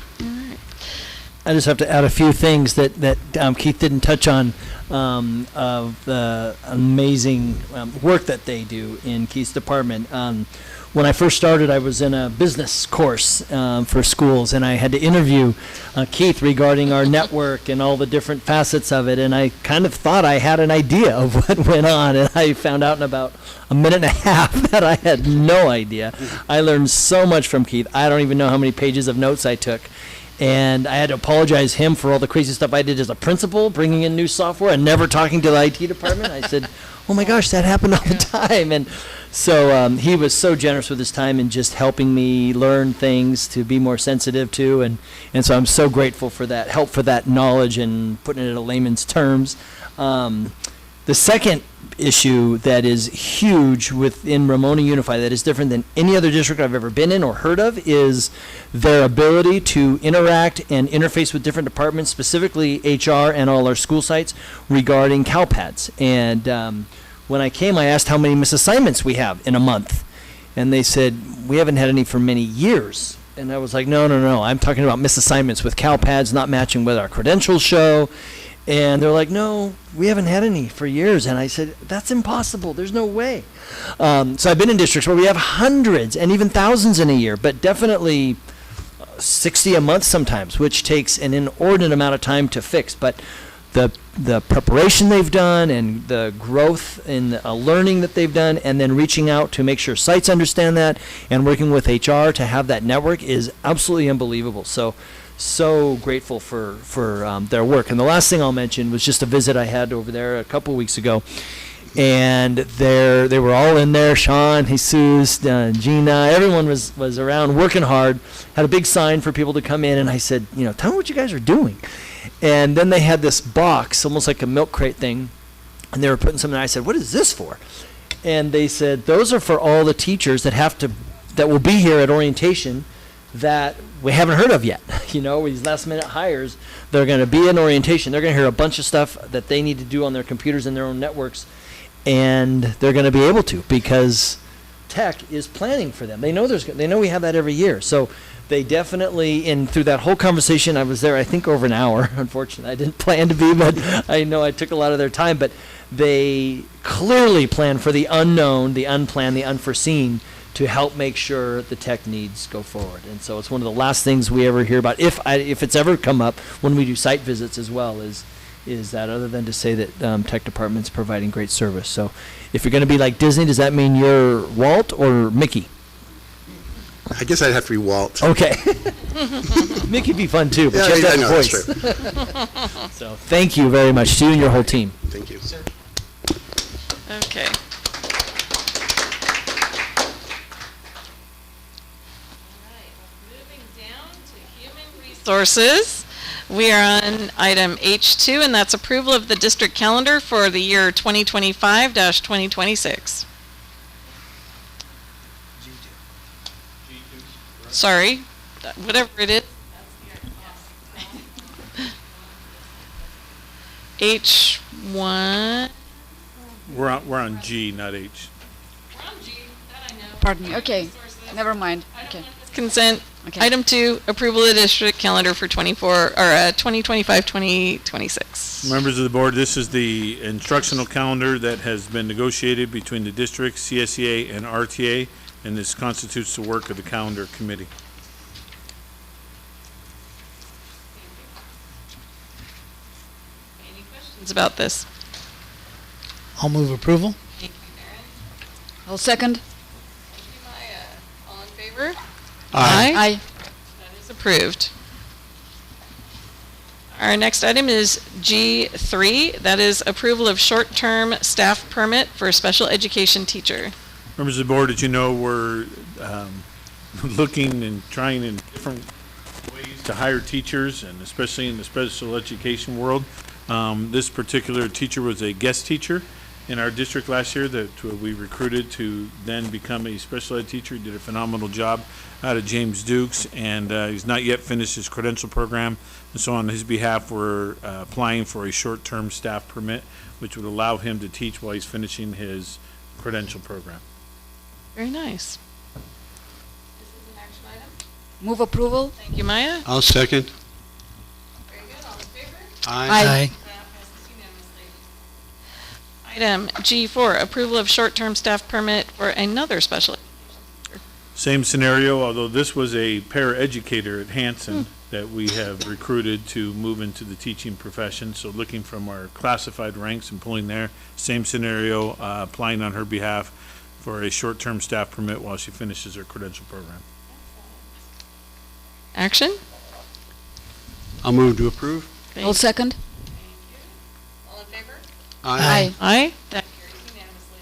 I just have to add a few things that Keith didn't touch on, of the amazing work that they do in Keith's department. When I first started, I was in a business course for schools, and I had to interview Keith regarding our network and all the different facets of it, and I kind of thought I had an idea of what went on, and I found out in about a minute and a half that I had no idea. I learned so much from Keith. I don't even know how many pages of notes I took. And I had to apologize him for all the crazy stuff I did as a principal, bringing in new software and never talking to the IT department. I said, oh my gosh, that happened all the time. And so he was so generous with his time and just helping me learn things to be more sensitive to. And so I'm so grateful for that help, for that knowledge and putting it in a layman's terms. The second issue that is huge within Ramona Unified, that is different than any other district I've ever been in or heard of, is their ability to interact and interface with different departments, specifically HR and all our school sites, regarding CalPads. And when I came, I asked how many misassignments we have in a month. And they said, we haven't had any for many years. And I was like, no, I'm talking about misassignments with CalPads not matching what our credentials show. And they're like, no, we haven't had any for years. And I said, that's impossible. There's no way. So I've been in districts where we have hundreds and even thousands in a year, but definitely 60 a month sometimes, which takes an inordinate amount of time to fix. But the preparation they've done and the growth in the learning that they've done, and then reaching out to make sure sites understand that and working with HR to have that network is absolutely unbelievable. So grateful for their work. And the last thing I'll mention was just a visit I had over there a couple weeks ago. And they were all in there, Sean, Jesus, Gina, everyone was around working hard, had a big sign for people to come in. And I said, tell me what you guys are doing. And then they had this box, almost like a milk crate thing, and they were putting something in. I said, what is this for? And they said, those are for all the teachers that will be here at orientation that we haven't heard of yet. These last minute hires, they're going to be in orientation. They're going to hear a bunch of stuff that they need to do on their computers and their own networks, and they're going to be able to because tech is planning for them. They know they know we have that every year. So they definitely, and through that whole conversation, I was there, I think, over an hour. Unfortunately, I didn't plan to be, but I know I took a lot of their time. But they clearly plan for the unknown, the unplanned, the unforeseen, to help make sure the tech needs go forward. And so it's one of the last things we ever hear about, if it's ever come up when we do site visits as well, is that, other than to say that tech department's providing great service. So if you're going to be like Disney, does that mean you're Walt or Mickey? I guess I'd have to be Walt. Okay. Mickey'd be fun too, but Yeah, you have to I have know, a that's voice. true. So thank you very much to you and your whole team. Thank you. Okay. Moving down to human resources. We are on item H2, and that's approval of the district calendar for the year 2025-2026. Sorry, whatever it is. H1. We're on G, not H. Pardon me. Okay. Never mind. Okay. Consent. Okay. Item 2, approval of the district calendar for 2025-2026. Members of the board, this is the instructional calendar that has been negotiated between the district, CSEA, and RTA, and this constitutes the work of the calendar committee. Any questions about this? I'll move approval. Thank you, Darren. I'll second. Thank you, Maya. All in favor? Aye. That is approved. Our next item is G3. That is approval of short-term staff permit for a special education teacher. Members of the board, as you know, we're looking and trying in different ways to hire teachers, and especially in the special education world. This particular teacher was a guest teacher in our district last year that we recruited to then become a special ed teacher. He did a phenomenal job out of James Dukes, and he's not yet finished his credential program. And so on his behalf, we're applying for a short-term staff permit, which would allow him to teach while he's finishing his credential program. Very nice. This is an action item. Move approval. Thank you, Maya. I'll second. Very good. All in favor? Aye. That passes unanimously. Item G4, approval of short-term staff permit for another special ed. Same scenario, although this was a paraeducator at Hanson that we have recruited to move into the teaching profession. So looking from our classified ranks and pulling there, same scenario, applying on her behalf for a short-term staff permit while she finishes her credential program. Action? I'll move to approve. I'll second. All in favor? Aye. Aye. That carries unanimously.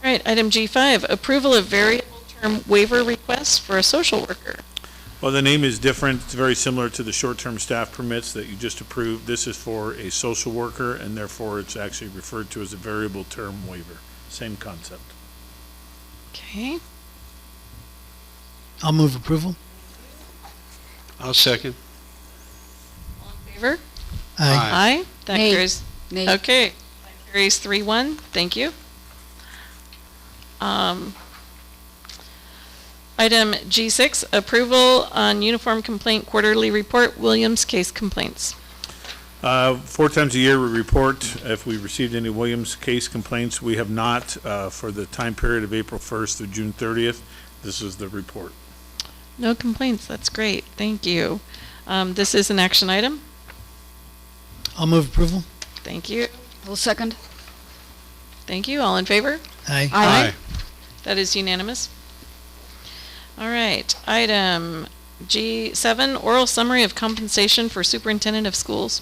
All right, item G5, approval of variable term waiver requests for a social worker. Well, the name is different. It's very similar to the short-term staff permits that you just approved. This is for a social worker, and therefore it's actually referred to as a variable term waiver. Same concept. Okay. I'll move approval. I'll second. All in favor? Aye. Aye. That Nay. carries. Nay. Okay. That carries 3-1. Thank you. Item G6, approval on uniform complaint quarterly report, Williams case complaints. 4 times a year we report if we received any Williams case complaints. We have not for the time period of April 1st through June 30th. This is the report. No complaints. That's great. Thank you. This is an action item. I'll move approval. Thank you. I'll second. Thank you. All in favor? Aye. Aye. That is unanimous. All right. Item G7, oral summary of compensation for superintendent of schools.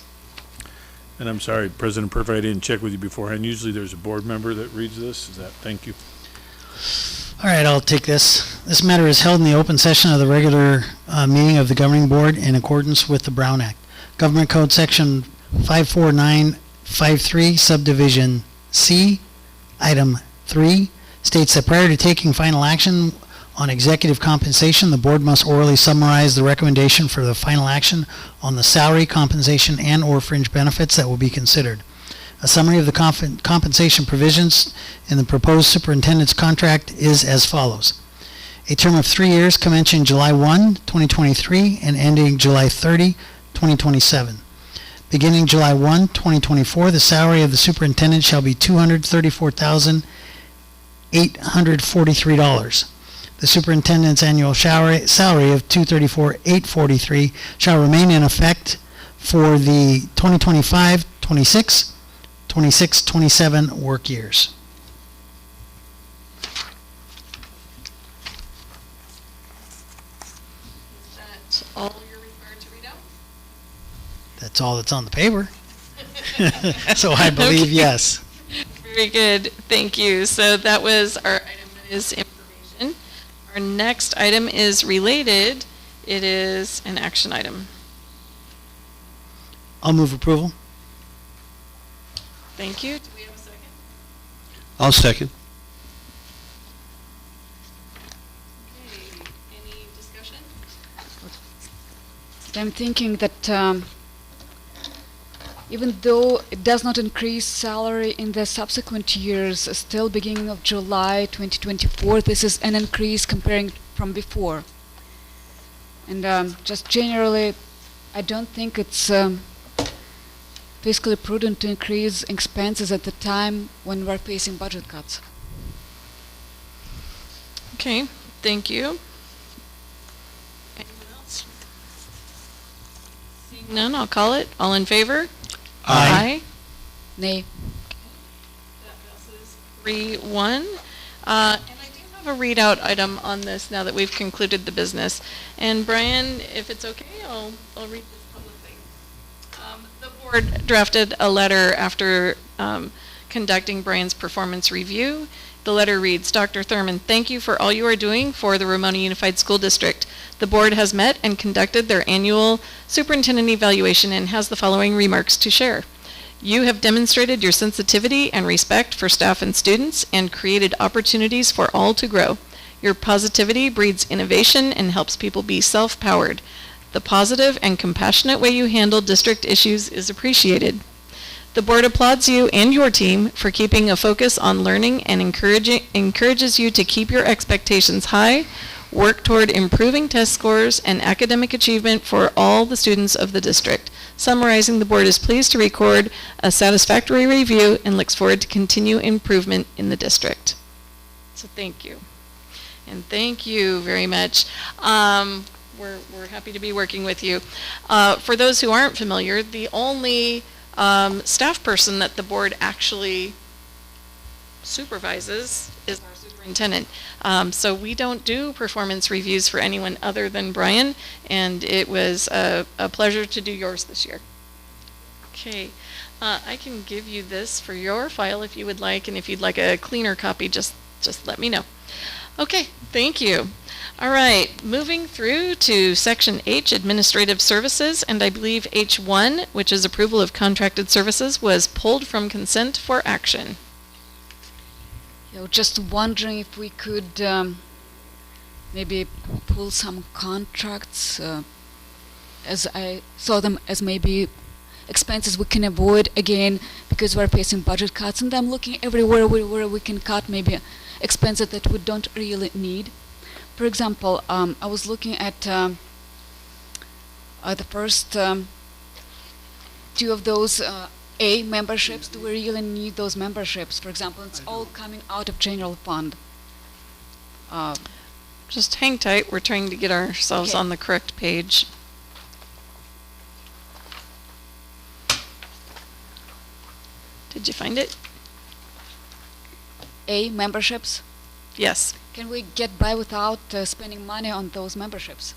And I'm sorry, President Perfect, I didn't check with you beforehand. Usually there's a board member that reads this. Is that, thank you. All right, I'll take this. This matter is held in the open session of the regular meeting of the governing board in accordance with the Brown Act. Government Code Section 54953, Subdivision C, Item 3, states that prior to taking final action on executive compensation, the board must orally summarize the recommendation for the final action on the salary, compensation, and/or fringe benefits that will be considered. A summary of the compensation provisions in the proposed superintendent's contract is as follows. A term of 3 years commencing July 1, 2023 and ending July 30, 2027. Beginning July 1, 2024, the salary of the superintendent shall be $234,843. The superintendent's annual salary of $234,843 shall remain in effect for the 2025, 26, 26, 27 work years. That's all you're required to read out? That's all that's on the paper. So I believe Okay. yes. Very good, thank you. So that was our item that is information. Our next item is related. It is an action item. I'll move approval. Thank you. Do we have a second? I'll second. Okay, any discussion? I'm thinking that even though it does not increase salary in the subsequent years, still beginning of July 2024, this is an increase comparing from before. And just generally, I don't think it's fiscally prudent to increase expenses at the time when we're facing budget cuts. Okay, thank you. Anyone else? Seeing none, I'll call it. All in favor? Aye. Nay. That passes 3-1. And I do have a readout item on this now that we've concluded the business. And Brian, if it's okay, I'll read this publicly. The board drafted a letter after conducting Brian's performance review. The letter reads, Dr. Thurman, thank you for all you are doing for the Ramona Unified School District. The board has met and conducted their annual superintendent evaluation and has the following remarks to share. You have demonstrated your sensitivity and respect for staff and students and created opportunities for all to grow. Your positivity breeds innovation and helps people be self-powered. The positive and compassionate way you handle district issues is appreciated. The board applauds you and your team for keeping a focus on learning and encourages you to keep your expectations high, work toward improving test scores and academic achievement for all the students of the district. Summarizing, the board is pleased to record a satisfactory review and looks forward to continue improvement in the district. So thank you. And thank you very much. We're happy to be working with you. For those who aren't familiar, the only staff person that the board actually supervises is our superintendent. So we don't do performance reviews for anyone other than Brian, and it was a pleasure to do yours this year. Okay, I can give you this for your file if you would like, and if you'd like a cleaner copy, just let me know. Okay, thank you. All right, moving through to Section H, Administrative Services, and I believe H1, which is approval of contracted services, was pulled from consent for action. Just wondering if we could maybe pull some contracts, as I saw them as maybe expenses we can avoid again because we're facing budget cuts, and I'm looking everywhere where we can cut maybe expenses that we don't really need. For example, I was looking at the first two of those A memberships. Do we really need those memberships? For example, it's all coming out of general fund. Just hang tight. We're trying to get ourselves Okay. on the correct page. Did you find it? A memberships. Yes. Can we get by without spending money on those memberships?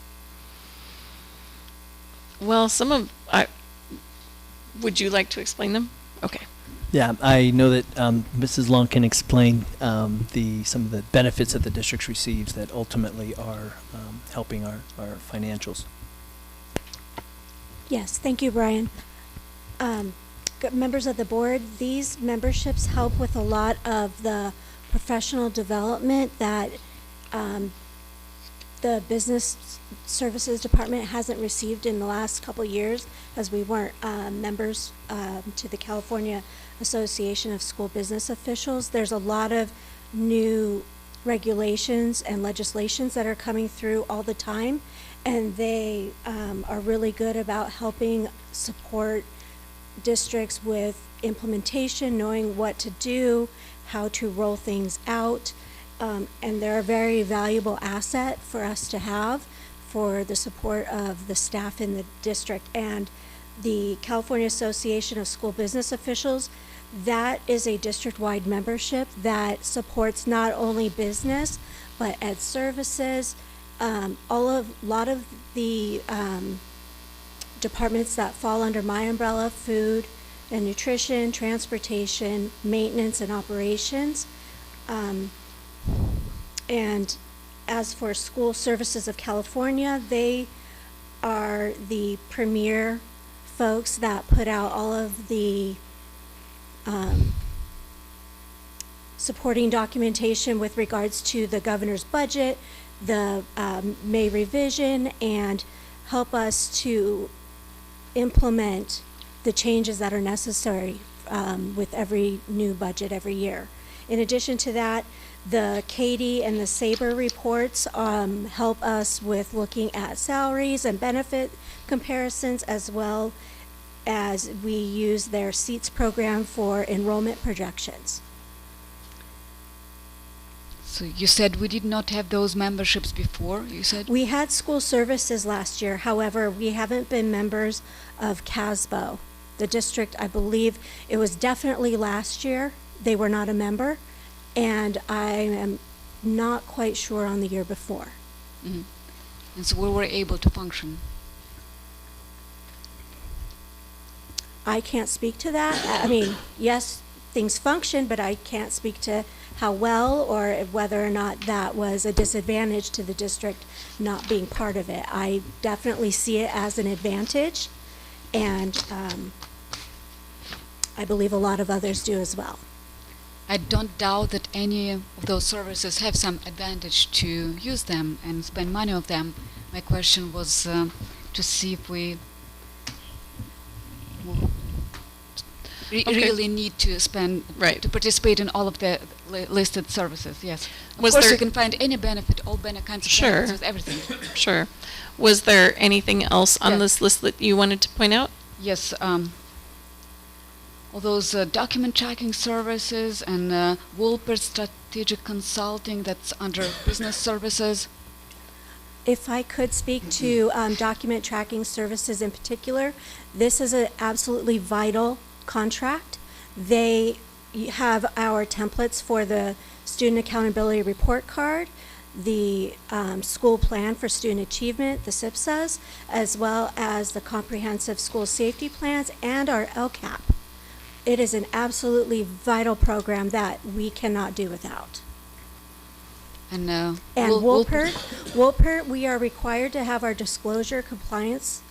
Well, would you like to explain them? Okay. Yeah, I know that Mrs. Long can explain some of the benefits that the district receives that ultimately are helping our financials. Yes, thank you, Brian. Members of the board, these memberships help with a lot of the professional development that the business services department hasn't received in the last couple years, as we weren't members to the California Association of School Business Officials. There's a lot of new regulations and legislations that are coming through all the time, and they are really good about helping support districts with implementation, knowing what to do, how to roll things out, and they're a very valuable asset for us to have for the support of the staff in the district. And the California Association of School Business Officials, that is a district-wide membership that supports not only business, but ed services, a lot of the departments that fall under my umbrella: food and nutrition, transportation, maintenance, and operations. And as for School Services of California, they are the premier folks that put out all of the supporting documentation with regards to the governor's budget, the May revision, and help us to implement the changes that are necessary with every new budget every year. In addition to that, the Katie and the Sabre reports help us with looking at salaries and benefit comparisons, as well as we use their SEATS program for enrollment projections. So you said we did not have those memberships before, you said? We had school services last year. However, we haven't been members of CASBO. The district, I believe, it was definitely last year. They were not a member, and I am not quite sure on the year before. Mm-hmm. And so we were able to function. I can't speak to that. I mean, yes, things function, but I can't speak to how well or whether or not that was a disadvantage to the district not being part of it. I definitely see it as an advantage, and I believe a lot of others do as well. I don't doubt that any of those services have some advantage to use them and spend money on them. My question was to see if we really need to spend, to participate in all of the listed services, yes. Of course, you can find any benefit, all kinds of benefits with everything. Sure. Was there anything else on this list that you wanted to point out? Yes. All those document tracking services and Wolpert Strategic Consulting, that's under business services. If I could speak to document tracking services in particular, this is an absolutely vital contract. They have our templates for the Student Accountability Report Card, the school plan for student achievement, the SIPSAs, as well as the comprehensive school safety plans and our LCAP. It is an absolutely vital program that we cannot do without. And Wolpert, we are required to have our disclosure compliance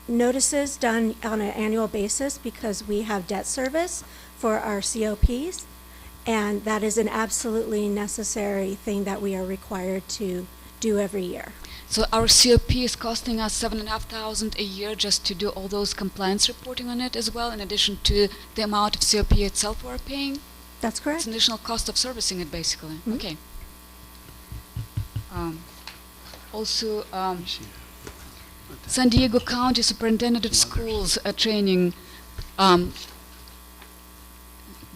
notices done on an annual basis because we have debt service for our COPs, and that is an absolutely necessary thing that we are required to do every year. So our COP is costing us $7,500 a year just to do all those compliance reporting on it as well, in addition to the amount of COP itself we're paying? That's correct. It's an additional cost of servicing it, basically. Mm-hmm. Okay. Also, San Diego County Superintendent of Schools training.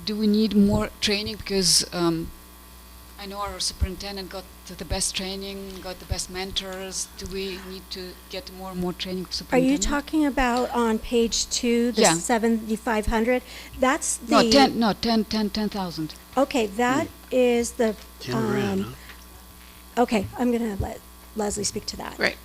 Do we need more training? Because I know our superintendent got the best training, got the best mentors. Do we need to get more and more training for Are you superintendent? talking about on page 2, the 7,500? That's the... No, 10,000. Okay, that is the... 10 grand, huh? Okay, I'm going to let Leslie speak to that. Right.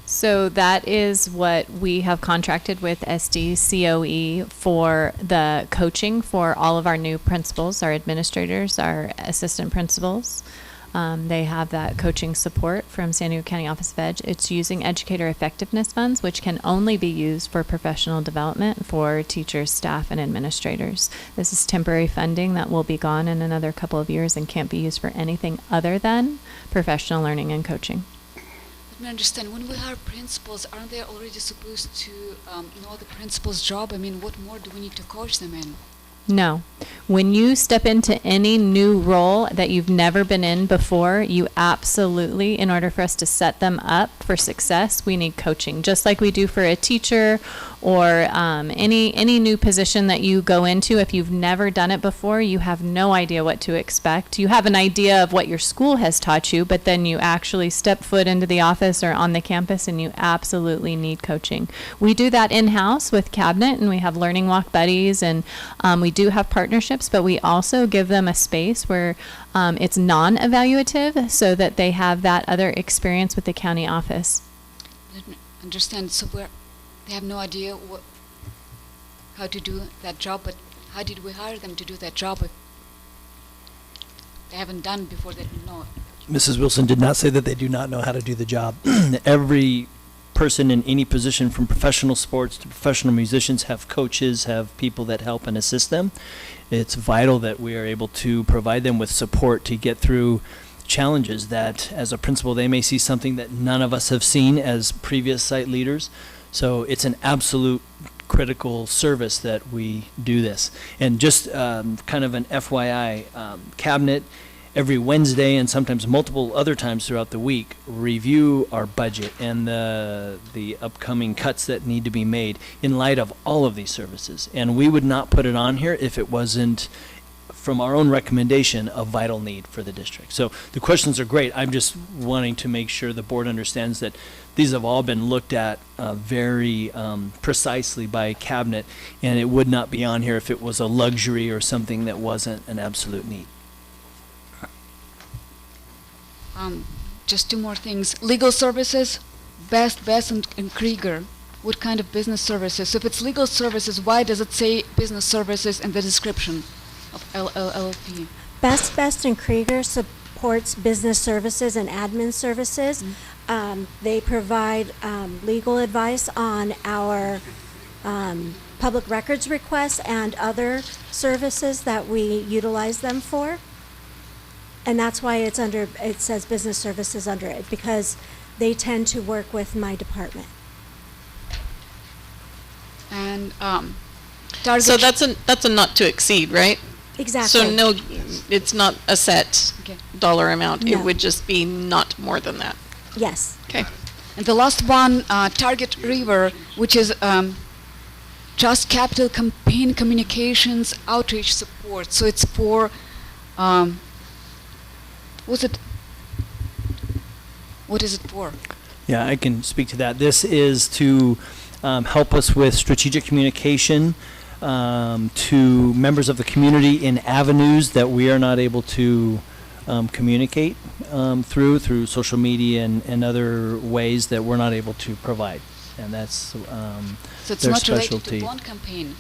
So that is what we have contracted with SDCOE for the coaching for all of our new principals, our administrators, our assistant principals. They have that coaching support from San Diego County Office of Ed. It's using educator effectiveness funds, which can only be used for professional development for teachers, staff, and administrators. This is temporary funding that will be gone in another couple of years and can't be used for anything other than professional learning and coaching. Let me understand, when we hire principals, aren't they already supposed to know the principal's job? I mean, what more do we need to coach them in? No. When you step into any new role that you've never been in before, you absolutely, in order for us to set them up for success, we need coaching, just like we do for a teacher or any new position that you go into. If you've never done it before, you have no idea what to expect. You have an idea of what your school has taught you, but then you actually step foot into the office or on the campus and you absolutely need coaching. We do that in-house with Cabinet, and we have learning walk buddies, and we do have partnerships, but we also give them a space where it's non-evaluative so that they have that other experience with the county office. Let me understand, so they have no idea how to do that job, but how did we hire them to do that job if they haven't done it before, they didn't know it? Mrs. Wilson did not say that they do not know how to do the job. Every person in any position, from professional sports to professional musicians, have coaches, have people that help and assist them. It's vital that we are able to provide them with support to get through challenges that, as a principal, they may see something that none of us have seen as previous site leaders. So it's an absolute critical service that we do this. And just kind of an FYI, Cabinet every Wednesday and sometimes multiple other times throughout the week review our budget and the upcoming cuts that need to be made in light of all of these services. And we would not put it on here if it wasn't, from our own recommendation, a vital need for the district. So the questions are great. I'm just wanting to make sure the board understands that these have all been looked at very precisely by Cabinet, and it would not be on here if it was a luxury or something that wasn't an absolute need. Just two more things. Legal services, Best and Krieger. What kind of business services? So if it's legal services, why does it say business services in the description of LLP? Best and Krieger supports business services and admin services. They provide legal advice on our public records requests and other services that we utilize them for. And that's why it says business services under it, because they tend to work with my department. And So that's a not to exceed, right? Exactly. So no, it's not a set Okay. dollar amount. No. It would just be not more than that. Yes. Okay. And the last one, Target River, which is Just Capital Campaign Communications Outreach Support. So it's for, what is it for? Yeah, I can speak to that. This is to help us with strategic communication to members of the community in avenues that we are not able to communicate through social media and other ways that we're not able to provide. And that's So it's their not related specialty. to bond campaign.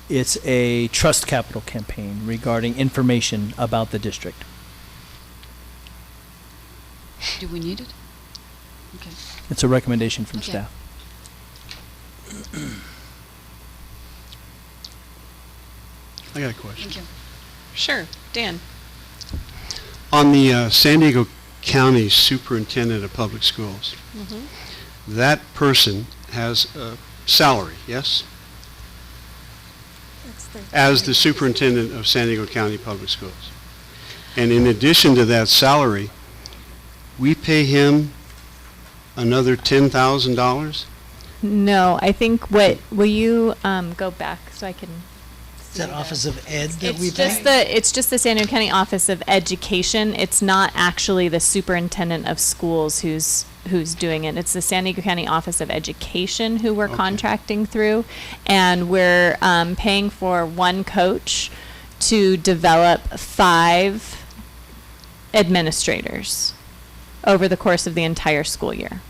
It's a trust capital campaign regarding information about the district. Do we need it? Okay. It's a recommendation from Okay. staff. I got a question. Thank you. Sure. Dan. On the San Diego County Superintendent of Public Schools, that person has a salary, yes? As the Superintendent of San Diego County Public Schools. And in addition to that salary, we pay him another $10,000? No, I think will you go back so I can Is that Office of Ed that It's we just pay? it's just the San Diego County Office of Education. It's not actually the superintendent of schools who's doing it. It's the San Diego County Office of Education who we're Okay. contracting through, and we're paying for one coach to develop 5 administrators over the course of the entire school year.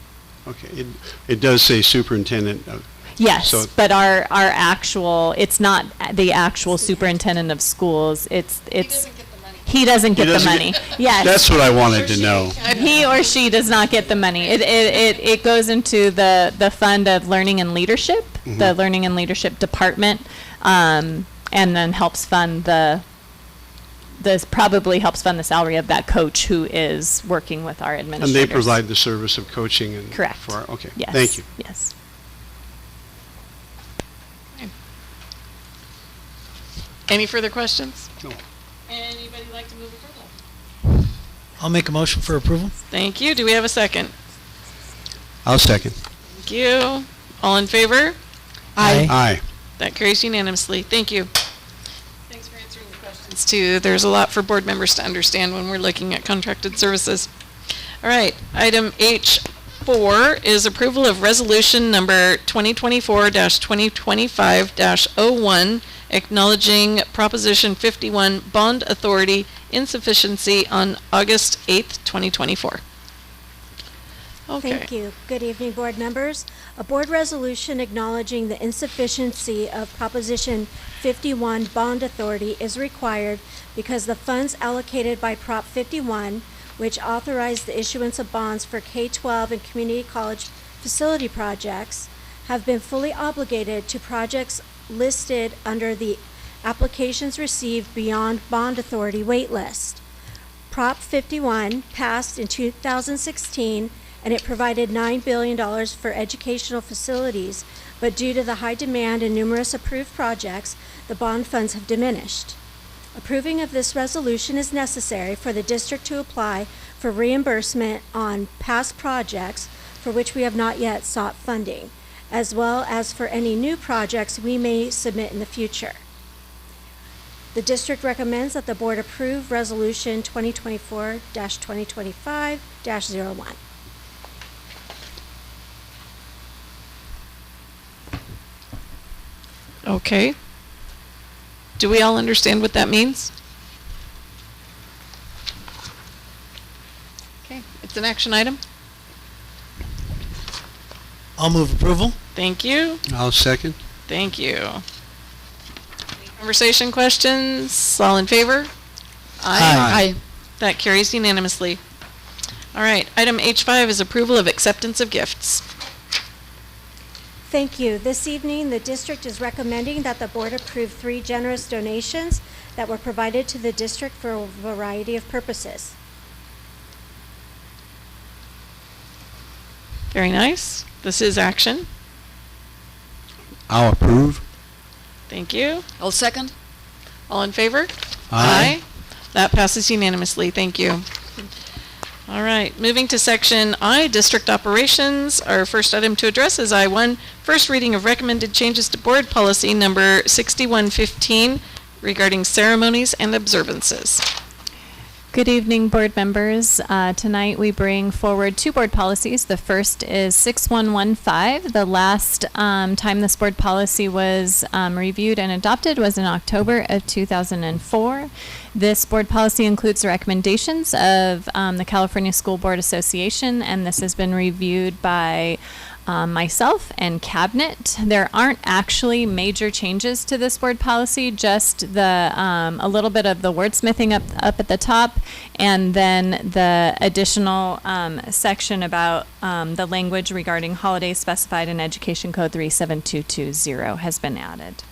Okay, it does say superintendent. Yes, So- but our actual, it's not the actual superintendent of schools. It's He doesn't get the money. He doesn't get the doesn't money. get- Yes. That's what I wanted to know. He or she does not get the money. It goes into the fund of learning and leadership, the learning and leadership department, and then helps fund probably helps fund the salary of that coach who is working with our And administrators. they provide the service of coaching and. Correct. Okay, Yes. thank you. Yes. Any further questions? No. Anybody like to move approval? I'll make a motion for approval. Thank you. Do we have a second? I'll second. Thank you. All in favor? Aye. That carries unanimously. Thank you. Thanks for answering the questions, too. There's a lot for board members to understand when we're looking at contracted services. All right, item H4 is approval of resolution number 2024-2025-01, acknowledging Proposition 51 Bond Authority insufficiency on August 8th, 2024. Okay. Thank you. Good evening, board members. A board resolution acknowledging the insufficiency of Proposition 51 Bond Authority is required because the funds allocated by Prop 51, which authorized the issuance of bonds for K-12 and community college facility projects, have been fully obligated to projects listed under the applications received beyond Bond Authority wait list. Prop 51 passed in 2016 and it provided $9 billion for educational facilities, but due to the high demand and numerous approved projects, the bond funds have diminished. Approving of this resolution is necessary for the district to apply for reimbursement on past projects for which we have not yet sought funding, as well as for any new projects we may submit in the future. The district recommends that the board approve Resolution 2024-2025-01. Okay. Do we all understand what that means? Okay, it's an action item. I'll move approval. Thank you. I'll second. Thank you. Any conversation, questions? All in favor? Aye. That carries unanimously. All right, item H5 is approval of acceptance of gifts. Thank you. This evening, the district is recommending that the board approve 3 generous donations that were provided to the district for a variety of purposes. Very nice. This is action. I'll approve. Thank you. I'll second. All in favor? Aye. That passes unanimously. Thank you. All right, moving to section I, District Operations. Our first item to address is I1, first reading of recommended changes to board policy number 6115 regarding ceremonies and observances. Good evening, board members. Tonight we bring forward 2 board policies. The first is 6115. The last time this board policy was reviewed and adopted was in October of 2004. This board policy includes the recommendations of the California School Board Association, and this has been reviewed by myself and cabinet. There aren't actually major changes to this board policy, just the a little bit of the wordsmithing up at the top, and then the additional section about the language regarding holidays specified in Education Code 37220 has been added.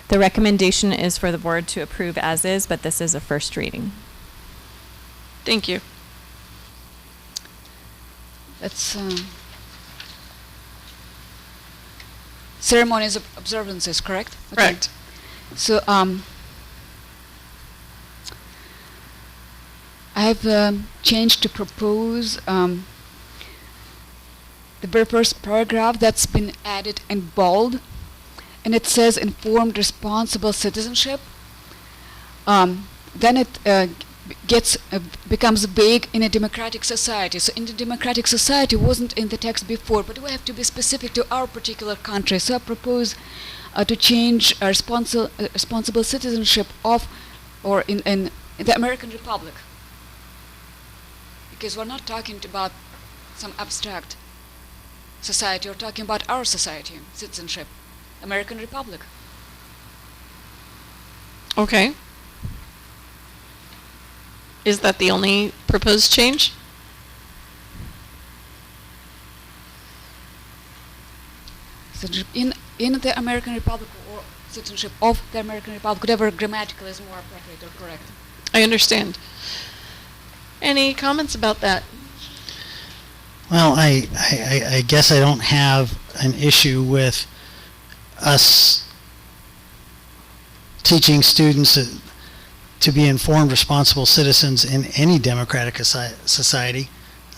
The recommendation is for the board to approve as is, but this is a first reading. Thank you. That's ceremonies observances, correct? Okay. Correct. So I have changed to propose the very first paragraph that's been added in bold, and it says informed responsible citizenship. Then it becomes vague in a democratic society. So in the democratic society wasn't in the text before, but we have to be specific to our particular country. So I propose to change responsible citizenship of, or in the American Republic. Because we're not talking about some abstract society, we're talking about our society, citizenship, American Republic. Okay. Is that the only proposed change? Citizenship in the American Republic or citizenship of the American Republic, whatever grammatical is more appropriate or correct. I understand. Any comments about that? Well, I guess I don't have an issue with us teaching students to be informed, responsible citizens in any democratic society.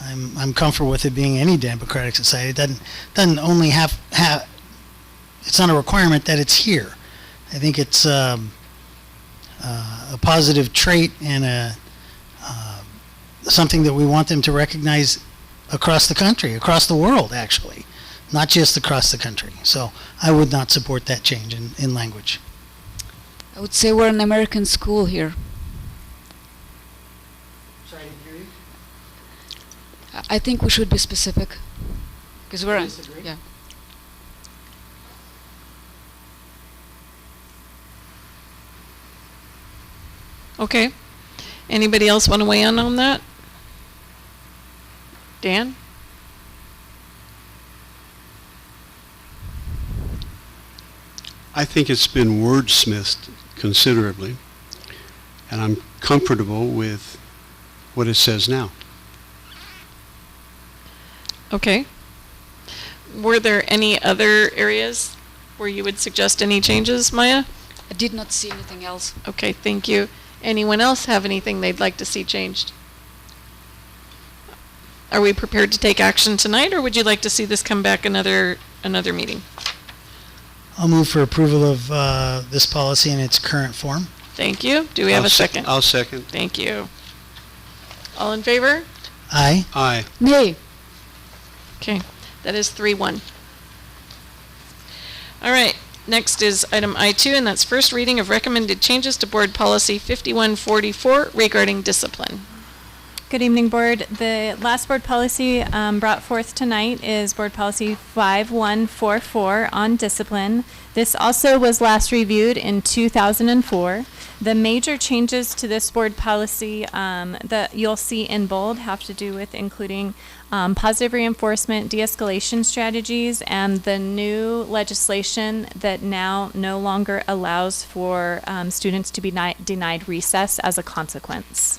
I'm comfortable with it being any democratic society. It doesn't only have it's not a requirement that it's here. I think it's a positive trait and something that we want them to recognize across the country, across the world, actually, not just across the country. So I would not support that change in language. I would say we're an American school here. Sorry, I didn't hear you. I think we should be specific. Because we're... Disagree? Yeah. Okay. Anybody else want to weigh in on that? Dan? I think it's been wordsmithed considerably, and I'm comfortable with what it says now. Okay. Were there any other areas where you would suggest any changes, Maya? I did not see anything else. Okay, thank you. Anyone else have anything they'd like to see changed? Are we prepared to take action tonight, or would you like to see this come back another meeting? I'll move for approval of this policy in its current form. Thank you. Do we have a second? I'll second. Thank you. All in favor? Aye. Aye. Nay. Okay, that is 3-1. All right, next is item I2, and that's first reading of recommended changes to Board Policy 5144 regarding discipline. Good evening, Board. The last board policy brought forth tonight is Board Policy 5144 on discipline. This also was last reviewed in 2004. The major changes to this board policy that you'll see in bold have to do with including positive reinforcement, de-escalation strategies, and the new legislation that now no longer allows for students to be denied recess as a consequence.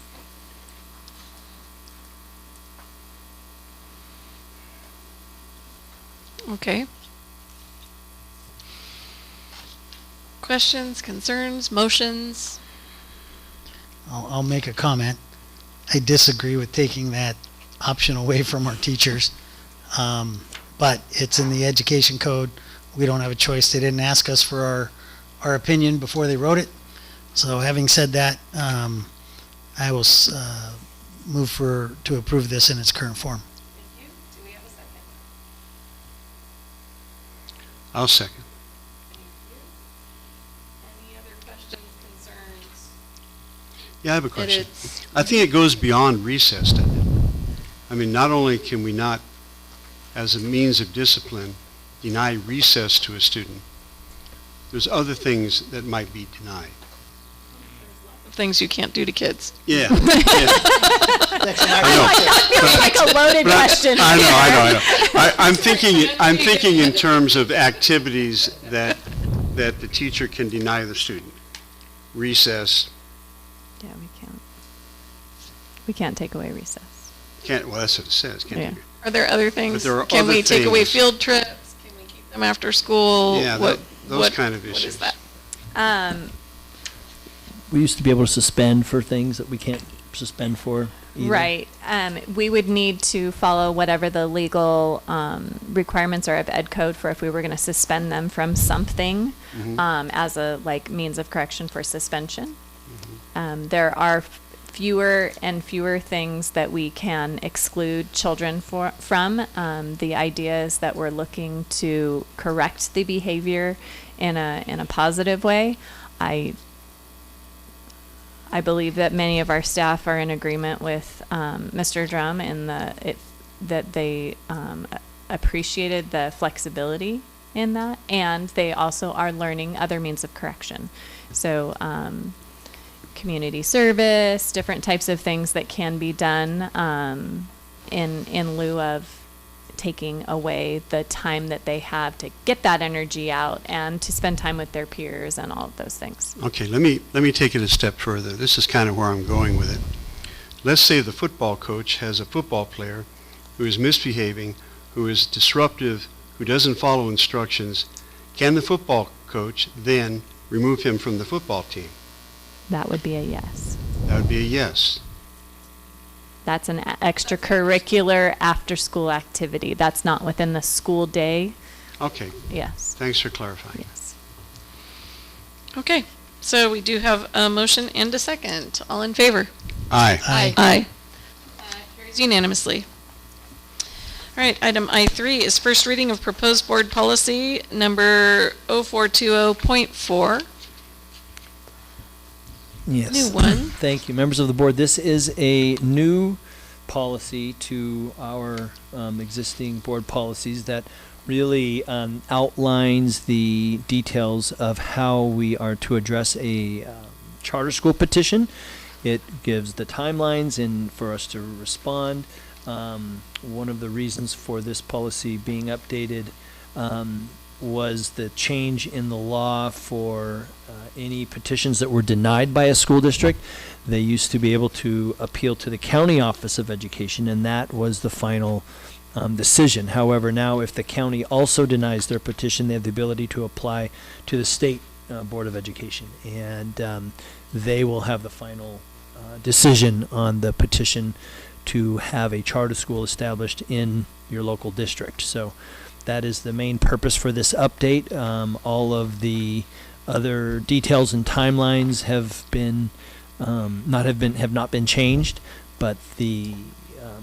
Okay. Questions, concerns, motions? I'll make a comment. I disagree with taking that option away from our teachers, but it's in the education code. We don't have a choice. They didn't ask us for our opinion before they wrote it. So having said that, I will move to approve this in its current form. Thank you. Do we have a second? I'll second. Thank you. Any other questions, concerns? Yeah, I have a question. It's- I think it goes beyond recess, doesn't it? I mean, not only can we not, as a means of discipline, deny recess to a student, there's other things that might be denied. Things you can't do to kids. Yeah. That's Like a loaded question. I know. I'm thinking in terms of activities that the teacher can deny the student. Recess, Yeah, we can't take away recess. well, that's what it says. Can't Yeah. you? Are there other things? there are Can other we take away things. field trips? Can we keep them after school? Yeah, those what- kind of What issues. is that? We used to be able to suspend for things that we can't suspend for either. Right. We would need to follow whatever the legal requirements are of Ed Code for if we were going to suspend them from something as a means of correction for suspension. There are fewer and fewer things that we can exclude children from. The idea is that we're looking to correct the behavior in a positive way. I believe that many of our staff are in agreement with Mr. Drum in that they appreciated the flexibility in that, and they also are learning other means of correction. So, community service, different types of things that can be done in lieu of taking away the time that they have to get that energy out and to spend time with their peers and all of those things. Okay, let me take it a step further. This is kind of where I'm going with it. Let's say the football coach has a football player who is misbehaving, who is disruptive, who doesn't follow instructions. Can the football coach then remove him from the football team? That would be a yes. That would be a yes. That's an extracurricular after-school activity. That's not within the school day. Okay, Yes. thanks for clarifying. Yes. Okay, so we do have a motion and a second. All in favor? Aye. Aye. Carries unanimously. All right, item I3 is first reading of proposed board policy number 0420.4. Yes. New one. Thank you, members of the board. This is a new policy to our existing board policies that really outlines the details of how we are to address a charter school petition. It gives the timelines and for us to respond. One of the reasons for this policy being updated was the change in the law for any petitions that were denied by a school district. They used to be able to appeal to the county office of education, and that was the final decision. However, now if the county also denies their petition, they have the ability to apply to the state board of education, and they will have the final decision on the petition to have a charter school established in your local district. So that is the main purpose for this update. All of the other details and timelines have not been changed, but the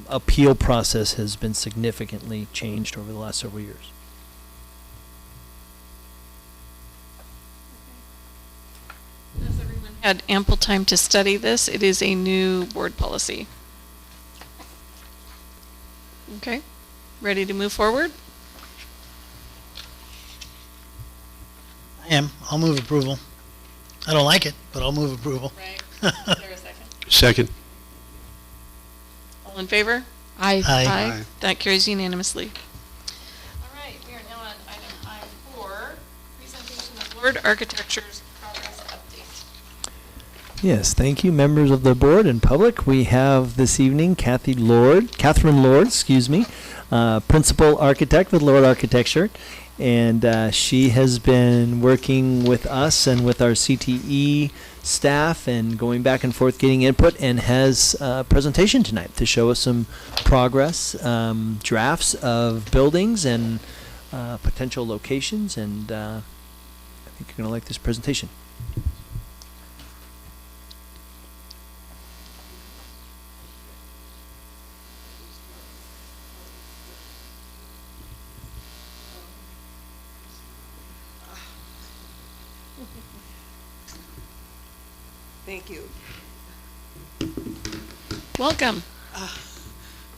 appeal process has been significantly changed over the last several years. Has everyone had ample time to study this? It is a new board policy. Okay, ready to move forward? I am. I'll move approval. I don't like it, but I'll move approval. Right. Is there a second? Second. All in favor? Aye. Aye. That carries unanimously. All right, we are now on item I4, presentation of Lord Architecture's progress update. Yes, thank you, members of the board and public. We have this evening Catherine Lord, principal architect with Lord Architecture, and she has been working with us and with our CTE staff and going back and forth getting input, and has a presentation tonight to show us some progress, drafts of buildings and potential locations, and I think you're going to like this presentation. Thank you. Welcome.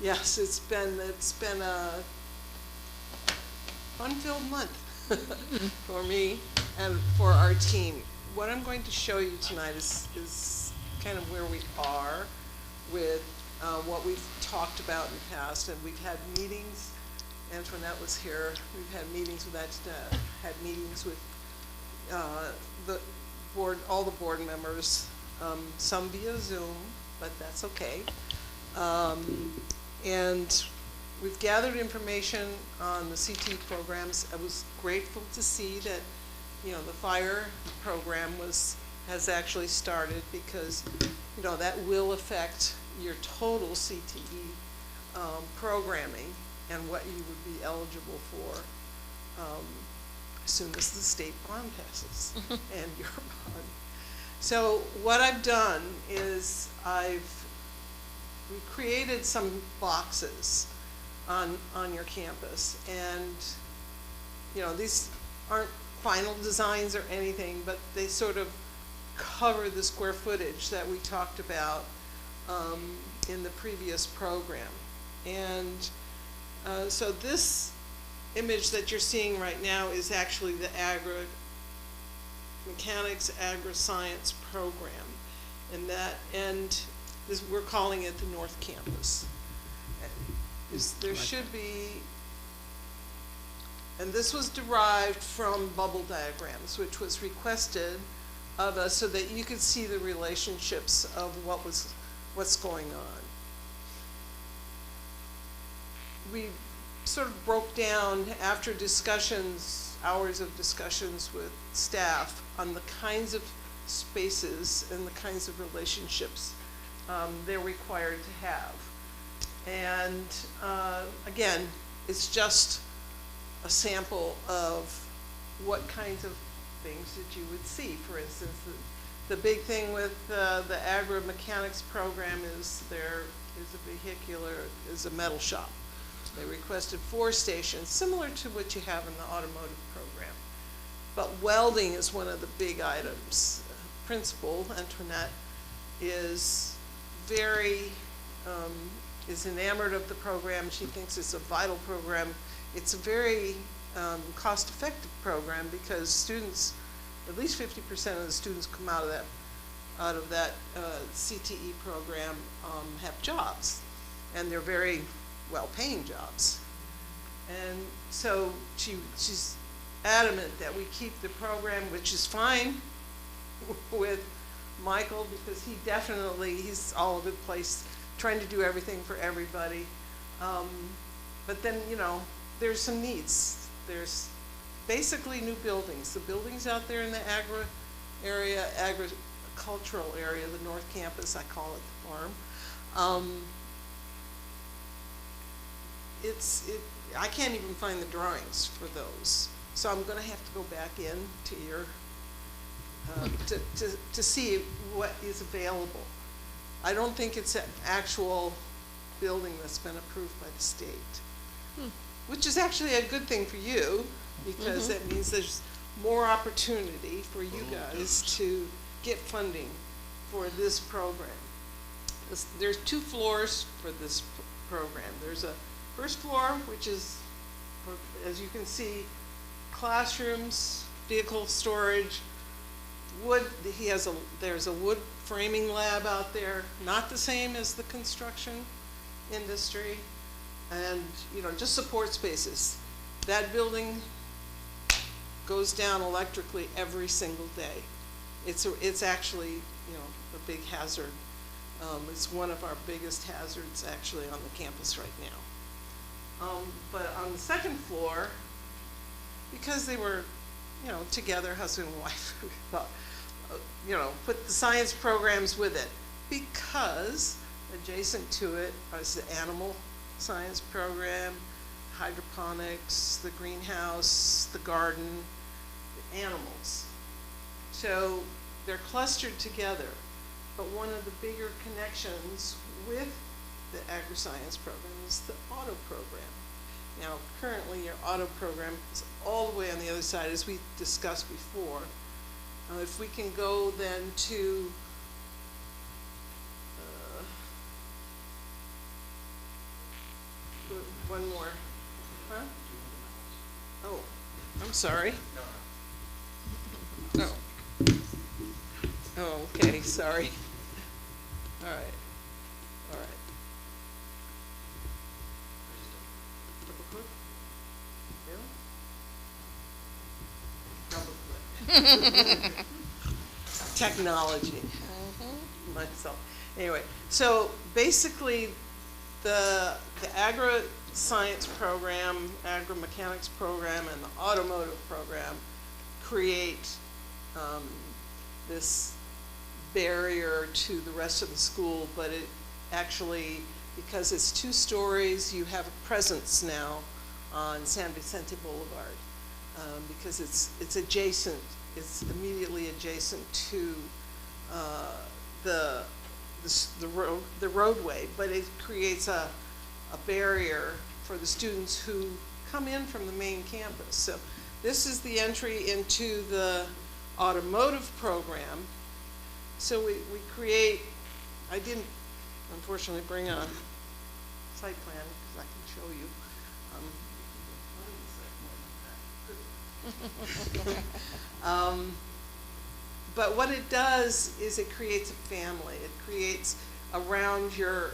Yes, it's been a fun-filled month for me and for our team. What I'm going to show you tonight is kind of where we are with what we've talked about in the past, and we've had meetings. Antoinette was here. We've had meetings with that. Had meetings with the board, all the board members. Some via Zoom, but that's okay. And we've gathered information on the CT programs. I was grateful to see that, the fire program has actually started, because, that will affect your total CTE programming and what you would be eligible for as soon as the state bond passes and your bond. So what I've done is we created some boxes on your campus, and these aren't final designs or anything, but they sort of cover the square footage that we talked about in the previous program. And so this image that you're seeing right now is actually the mechanics agri-science program. We're calling it the North Campus. There should be, and this was derived from bubble diagrams, which was requested of us so that you could see the relationships of what's going on. We sort of broke down after discussions, hours of discussions with staff on the kinds of spaces and the kinds of relationships they're required to have. And again, it's just a sample of what kinds of things that you would see. For instance, the big thing with the agri-mechanics program is there is a metal shop. They requested 4 stations, similar to what you have in the automotive program. But welding is one of the big items. Principal, Antoinette, is enamored of the program. She thinks it's a vital program. It's a very cost-effective program because students, at least 50% of the students come out of that CTE program have jobs, and they're very well-paying jobs. And so she's adamant that we keep the program, which is fine with Michael, because he's all over the place trying to do everything for everybody. But then, there's some needs. There's basically new buildings. The buildings out there in the agricultural area, the North Campus, I call it the farm. I can't even find the drawings for those. So I'm gonna have to go back in to your, to see what is available. I don't think it's an actual building that's been approved by the state, which is actually a good thing for you, because that means there's more opportunity for you guys to get funding for this program. There's 2 floors for this program. There's a first floor, which is, as you can see, classrooms, vehicle storage, wood. There's a wood framing lab out there, not the same as the construction industry, and just support spaces. That building goes down electrically every single day. It's actually a big hazard. It's one of our biggest hazards actually on the campus right now. But on the second floor, because they were together, husband and wife, we thought, put the science programs with it, because adjacent to it is the animal science program, hydroponics, the greenhouse, the garden, the animals. So they're clustered together. But one of the bigger connections with the agri-science program is the auto program. Now, currently your auto program is all the way on the other side, as we discussed before. If we can go then to one more. Huh? Oh, I'm sorry. Oh. Oh, okay, sorry. All right. All right. Double click. Technology. Myself. Anyway, so basically the agri-science program, agri-mechanics program, and the automotive program create this barrier to the rest of the school, but it actually, because it's 2 stories, you have a presence now on San Vicente Boulevard, because it's adjacent, it's immediately adjacent to the roadway, but it creates a barrier for the students who come in from the main campus. So this is the entry into the automotive program. So we create, I didn't unfortunately bring a site plan because I can show you. What does it say? But what it does is it creates a family. It creates around the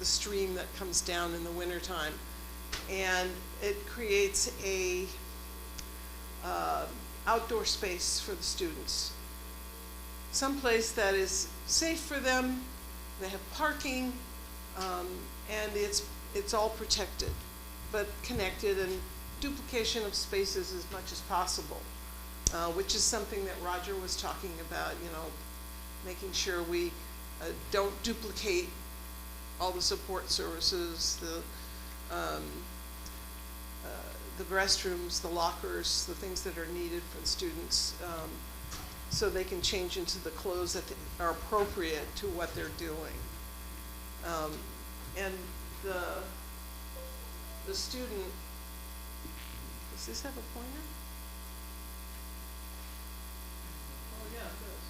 stream that comes down in the wintertime. And it creates a outdoor space for the students. Someplace that is safe for them, they have parking, and it's all protected, but connected, and duplication of spaces as much as possible, which is something that Roger was talking about, making sure we don't duplicate all the support services, the restrooms, the lockers, the things that are needed for the students, so they can change into the clothes that are appropriate to what they're doing. And the student, does this have a pointer? Oh, yeah, it does.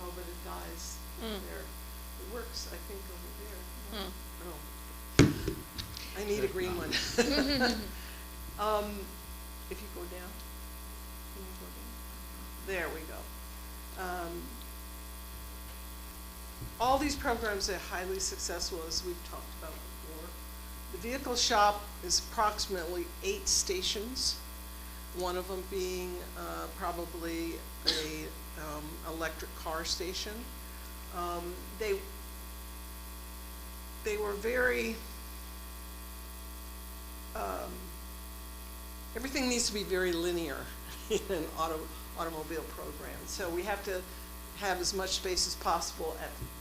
Oh, but it dies there. It works, I think, over there. Oh. I need a green one. If you go down, can you go down? There we go. All these programs are highly successful, as we've talked about before. The vehicle shop is approximately 8 stations, one of them being probably a electric car station. They were very, everything needs to be very linear in an automobile program. So we have to have as much space as possible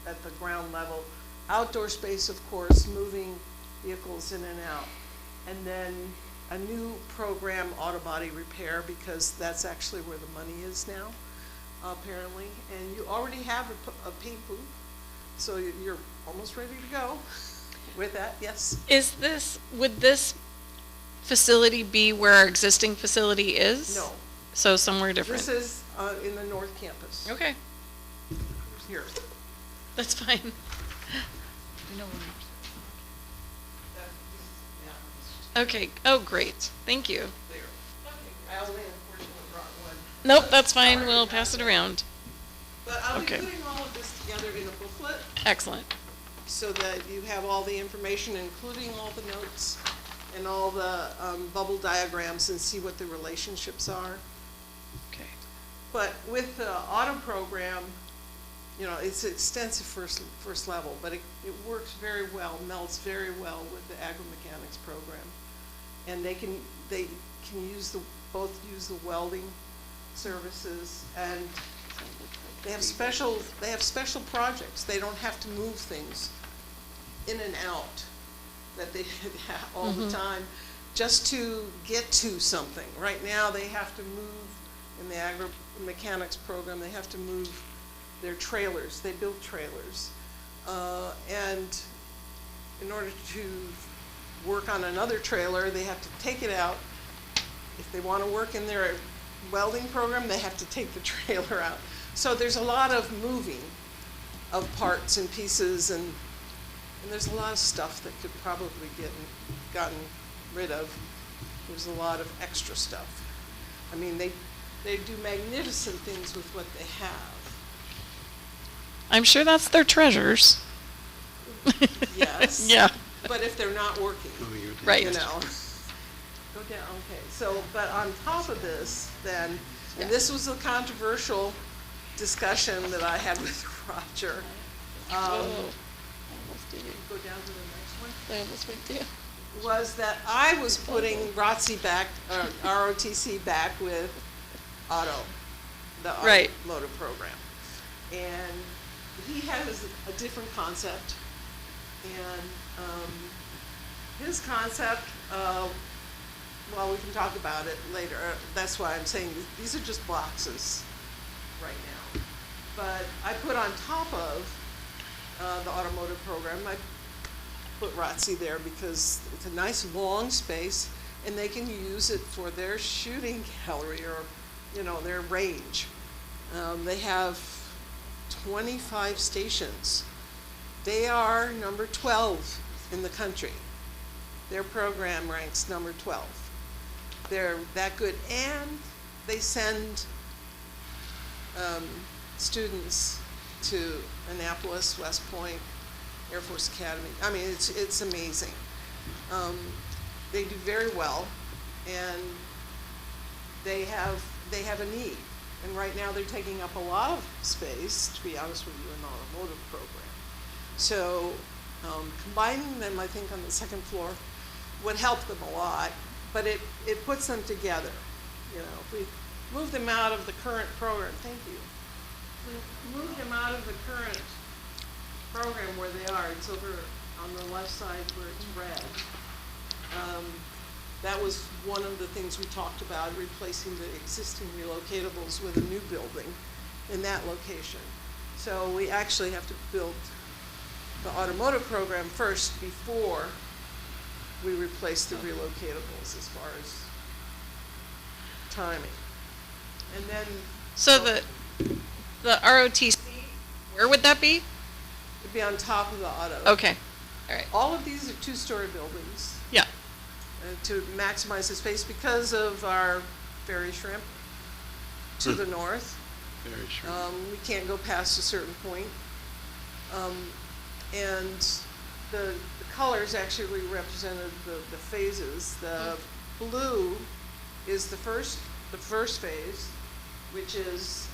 at the ground level. Outdoor space, of course, moving vehicles in and out. And then a new program, auto body repair, because that's actually where the money is now, apparently. And you already have a paint booth, so you're almost ready to go with that, yes? Would this facility be where our existing facility is? No. So somewhere different? This is in the North Campus. Okay, Here. that's fine. Okay, oh, great, thank you. There. I only unfortunately brought one. Nope, that's fine, we'll pass it around. But I'll be Okay. putting all of this together in a booklet Excellent. so that you have all the information, including all the notes and all the bubble diagrams, and see what the relationships are. Okay. But with the auto program, it's extensive first level, but it works very well, melds very well with the agri-mechanics program. And they can both use the welding services, and they have special projects. They don't have to move things in and out that they have all the time just to get to something. Right now, they have to move, in the agri-mechanics program, they have to move their trailers. They build trailers. And in order to work on another trailer, they have to take it out. If they want to work in their welding program, they have to take the trailer out. So there's a lot of moving of parts and pieces, and there's a lot of stuff that could probably gotten rid of. There's a lot of extra stuff. I mean, they do magnificent things with what they have. I'm sure that's their treasures. Yes. Yeah. But if they're not working, Right. Go down, okay. So, but on top of this, then, and this was a controversial discussion that I had with Roger. Go down to the next one. I almost went to. Was that I was putting ROTC back, ROTC back with the Right. automotive program. And he has a different concept. And his concept, well, we can talk about it later. That's why I'm saying these are just boxes right now. But I put on top of the automotive program, I put ROTC there because it's a nice long space, and they can use it for their shooting gallery or, their range. They have 25 stations. They are number 12 in the country. Their program ranks number 12. they're that good, and they send students to Annapolis, West Point, Air Force Academy. I mean, it's amazing. They do very well, and they have a need. And right now they're taking up a lot of space, to be honest with you, in the automotive program. So combining them, I think, on the second floor would help them a lot, but it puts them together. You know, if we move them out of the current program, thank you. If we move them out of the current program where they are, it's over on the left side where it's red. That was one of the things we talked about, replacing the existing relocatables with a new building in that location. So we actually have to build the automotive program first before we replace the relocatables as far as timing. And then. So the ROTC, where would that be? It'd be on top of the auto. Okay, all right. All of these are two-story buildings. Yeah. To maximize the space because of our ferry shrimp to the north. Very sure. We can't go past a certain point. And the colors actually represented the phases. The blue is the first phase, which is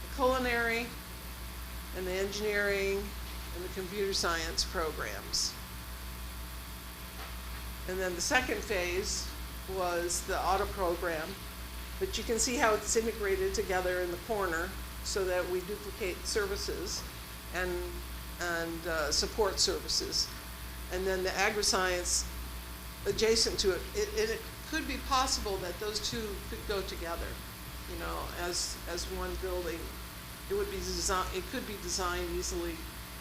the culinary and the engineering and the computer science programs. And then the second phase was the auto program, but you can see how it's integrated together in the corner so that we duplicate services and support services. And then the agri-science adjacent to it, it could be possible that those two could go together, you know, as one building. It could be designed easily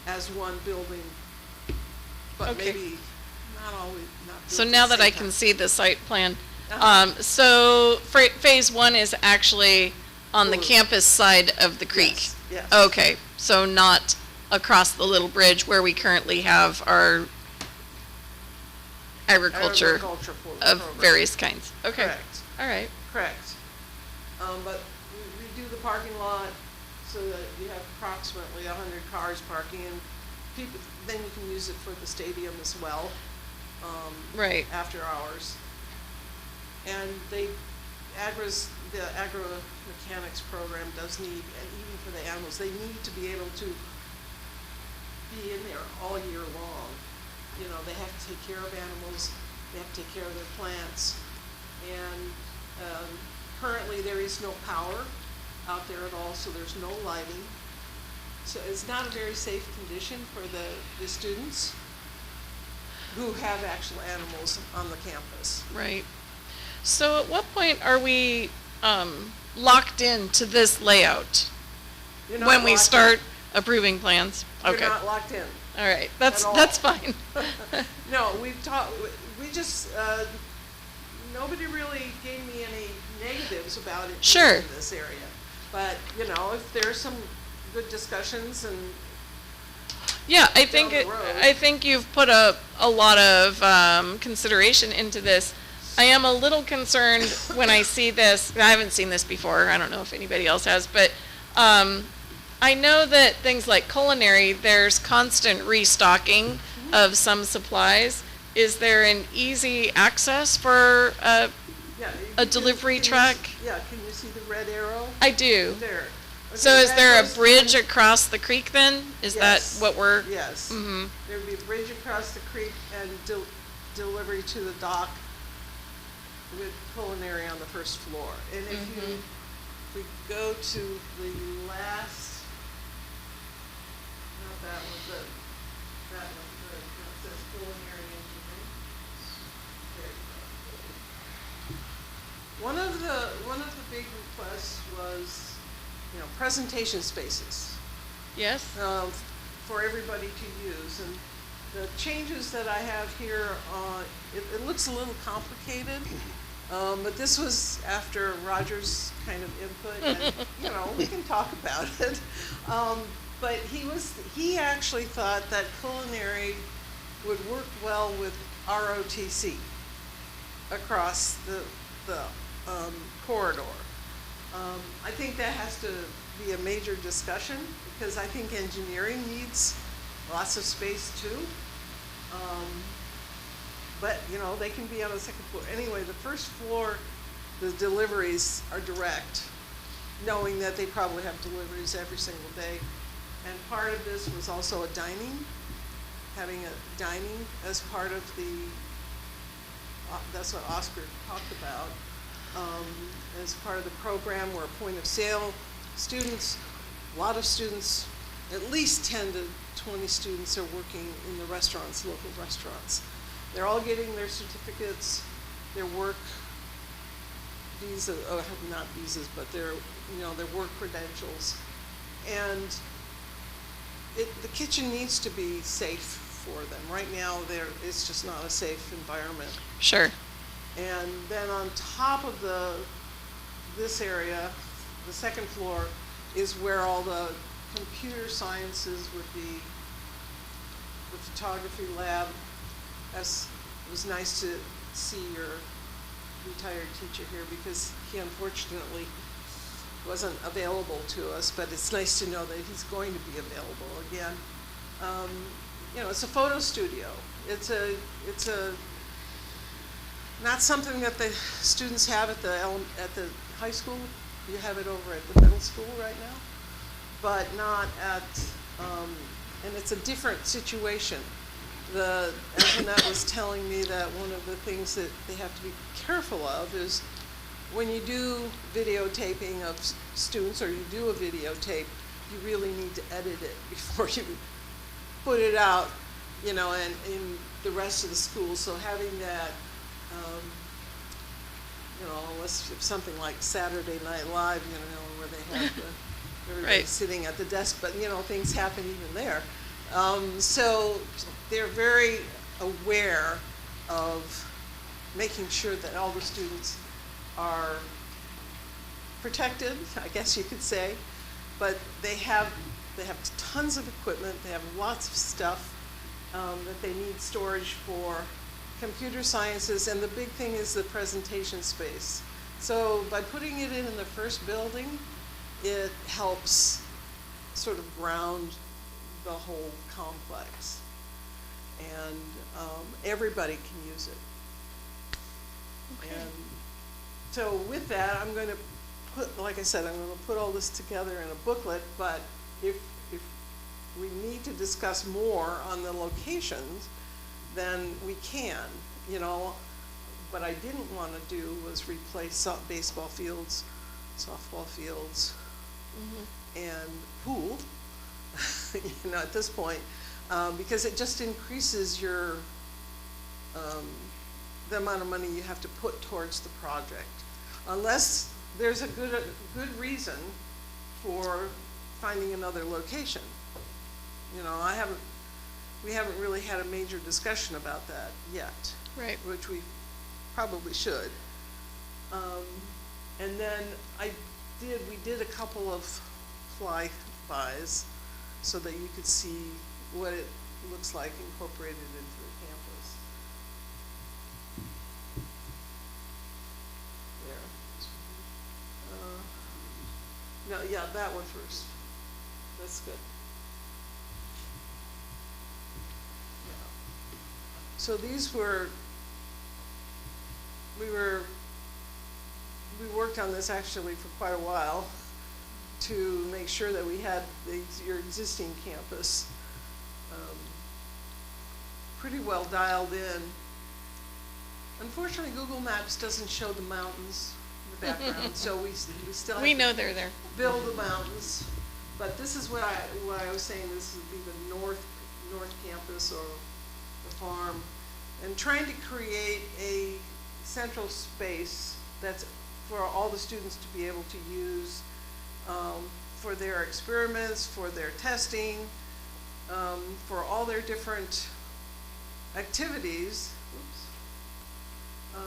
as one building, but Okay. maybe not always. So now that I can see the site plan, so phase one is actually on the Blue. campus side of the creek? Yes, yes. Okay, so not across the little bridge where we currently have our agriculture of program. various kinds? Okay, Correct. all right. Correct. But we redo the parking lot so that you have approximately 100 cars parking, and people, then you can use it for the stadium as well. Right. After hours. And the agro-mechanics program does need, and even for the animals, they need to be able to be in there all year long. You know, they have to take care of animals, they have to take care of their plants, and currently there is no power out there at all, so there's no lighting. So it's not a very safe condition for the students who have actual animals on the campus. Right. So at what point are we locked into this layout? You're not When we locked start approving plans? in. Okay. You're not locked in. All right, that's at all. that's fine. No, we just, nobody really gave me any negatives about it Sure. in this area. But, you know, if there's some good discussions and Yeah, I down the road. I think you've put a lot of consideration into this. I am a little concerned when I see this. I haven't seen this before. I don't know if anybody else has, but I know that things like culinary, there's constant restocking of some supplies. Is there an easy access for yeah, a delivery truck? Yeah, can you see the red arrow? I do. There. So Okay, is that there a goes bridge from- across the creek then? Is Yes. that what we're? Yes. Mhm. There would be a bridge across the creek and delivery to the dock with culinary on the first floor. And if we go to the last, not that one, but that one, it says culinary engineering. There you go. One of the big requests was, you know, presentation spaces. Yes. For everybody to use. And the changes that I have here, it looks a little complicated, but this was after Roger's kind of input, and, you know, we can talk about it. But he actually thought that culinary would work well with ROTC. across the corridor. I think that has to be a major discussion, because I think engineering needs lots of space too. But, you know, they can be on the second floor. Anyway, the first floor, the deliveries are direct, knowing that they probably have deliveries every single day. And part of this was also a dining, having a dining as part of the, that's what Oscar talked about, as part of the program, where point of sale students, a lot of students, at least 10 to 20 students are working in the restaurants, local restaurants. They're all getting their certificates, their work visa, not visas, but their, you know, their work credentials. And the kitchen needs to be safe for them. Right now, it's just not a safe environment. Sure. And then on top of this area, the second floor, is where all the computer sciences would be, the photography lab. It was nice to see your retired teacher here, because he unfortunately wasn't available to us, but it's nice to know that he's going to be available again. You know, it's a photo studio. It's a not something that the students have at the high school. You have it over at the middle school right now, but not at, and it's a different situation. Antoinette was telling me that one of the things that they have to be careful of is when you do videotaping of students, or you do a videotape, you really need to edit it before you put it out, you know, and in the rest of the school. So having that, you know, unless it's something like Saturday Night Live, you know, where they have everybody Right. sitting at the desk, but, you know, things happen even there. So they're very aware of making sure that all the students are protected, I guess you could say, but they have tons of equipment, they have lots of stuff that they need storage for computer sciences, and the big thing is the presentation space. So by putting it in the first building, it helps sort of ground the whole complex, and everybody can use it. Okay. And so with that, I'm going to put, like I said, I'm going to put all this together in a booklet, but if we need to discuss more on the locations, then we can. You know, what I didn't want to do was replace baseball fields, softball fields, and pool, you know, at this point, because it just increases your, the amount of money you have to put towards the project. Unless there's a good reason for finding another location. You know, we haven't really had a major discussion about that yet. Right. Which we probably should. And then we did a couple of flybys so that you could see what it looks like incorporated into the campus. There. No, yeah, that one first. That's good. Yeah. So these were, we worked on this actually for quite a while to make sure that we had your existing campus pretty well dialed in. Unfortunately, Google Maps doesn't show the mountains in the background, so we still have We to know they're there. build the mountains. But this is what I was saying, this would be the north campus, or the farm, and trying to create a central space that's for all the students to be able to use for their experiments, for their testing, for all their different activities. Oops.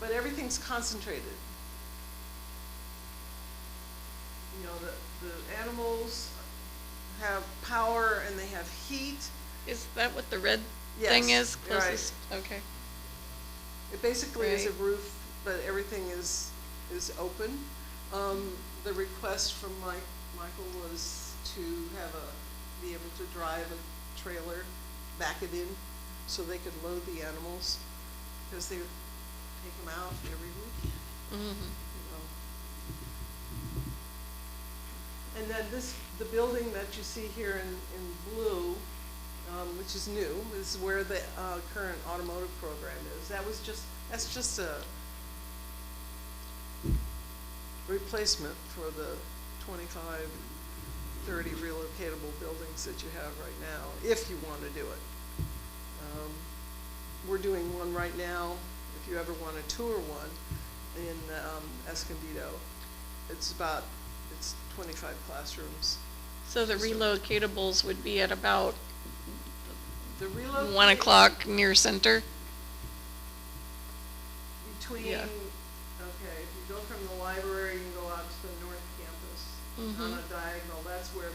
But everything's concentrated. You know, the animals have power and they have heat. Is that what the red Yes, thing is right. closest? Okay. It basically is a Right. roof, but everything is open. The request from Michael was to be able to drive a trailer, back it in, so they could load the animals, because they take them out every week. Mhm. And then the building that you see here in blue, which is new, is where the current automotive program is. That's just a replacement for the 25, 30 relocatable buildings that you have right now, if you want to do it. We're doing one right now, if you ever want to tour one, in Escondido. It's 25 classrooms. So the relocatables would be at about The relocate 1 o'clock near center? between, Yeah. okay, if you go from the library, you can go out to the north campus on a diagonal. That's where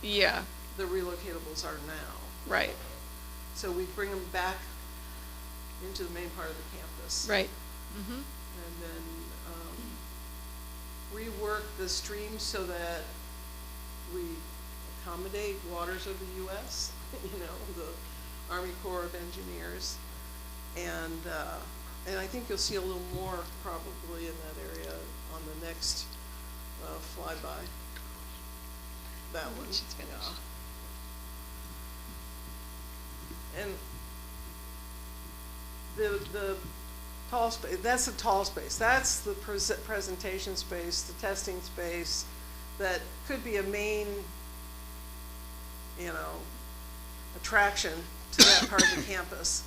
Yeah, the relocatables are now. right, So we bring them back into the main part of the campus. right. And then rework the streams so that we accommodate waters of the U.S., the Army Corps of Engineers. And I think you'll see a little more probably in that area on the next flyby. That one. She's finished. Yeah. And the tall space, that's the tall space. That's the presentation space, the testing space that could be a main, attraction to that part of the campus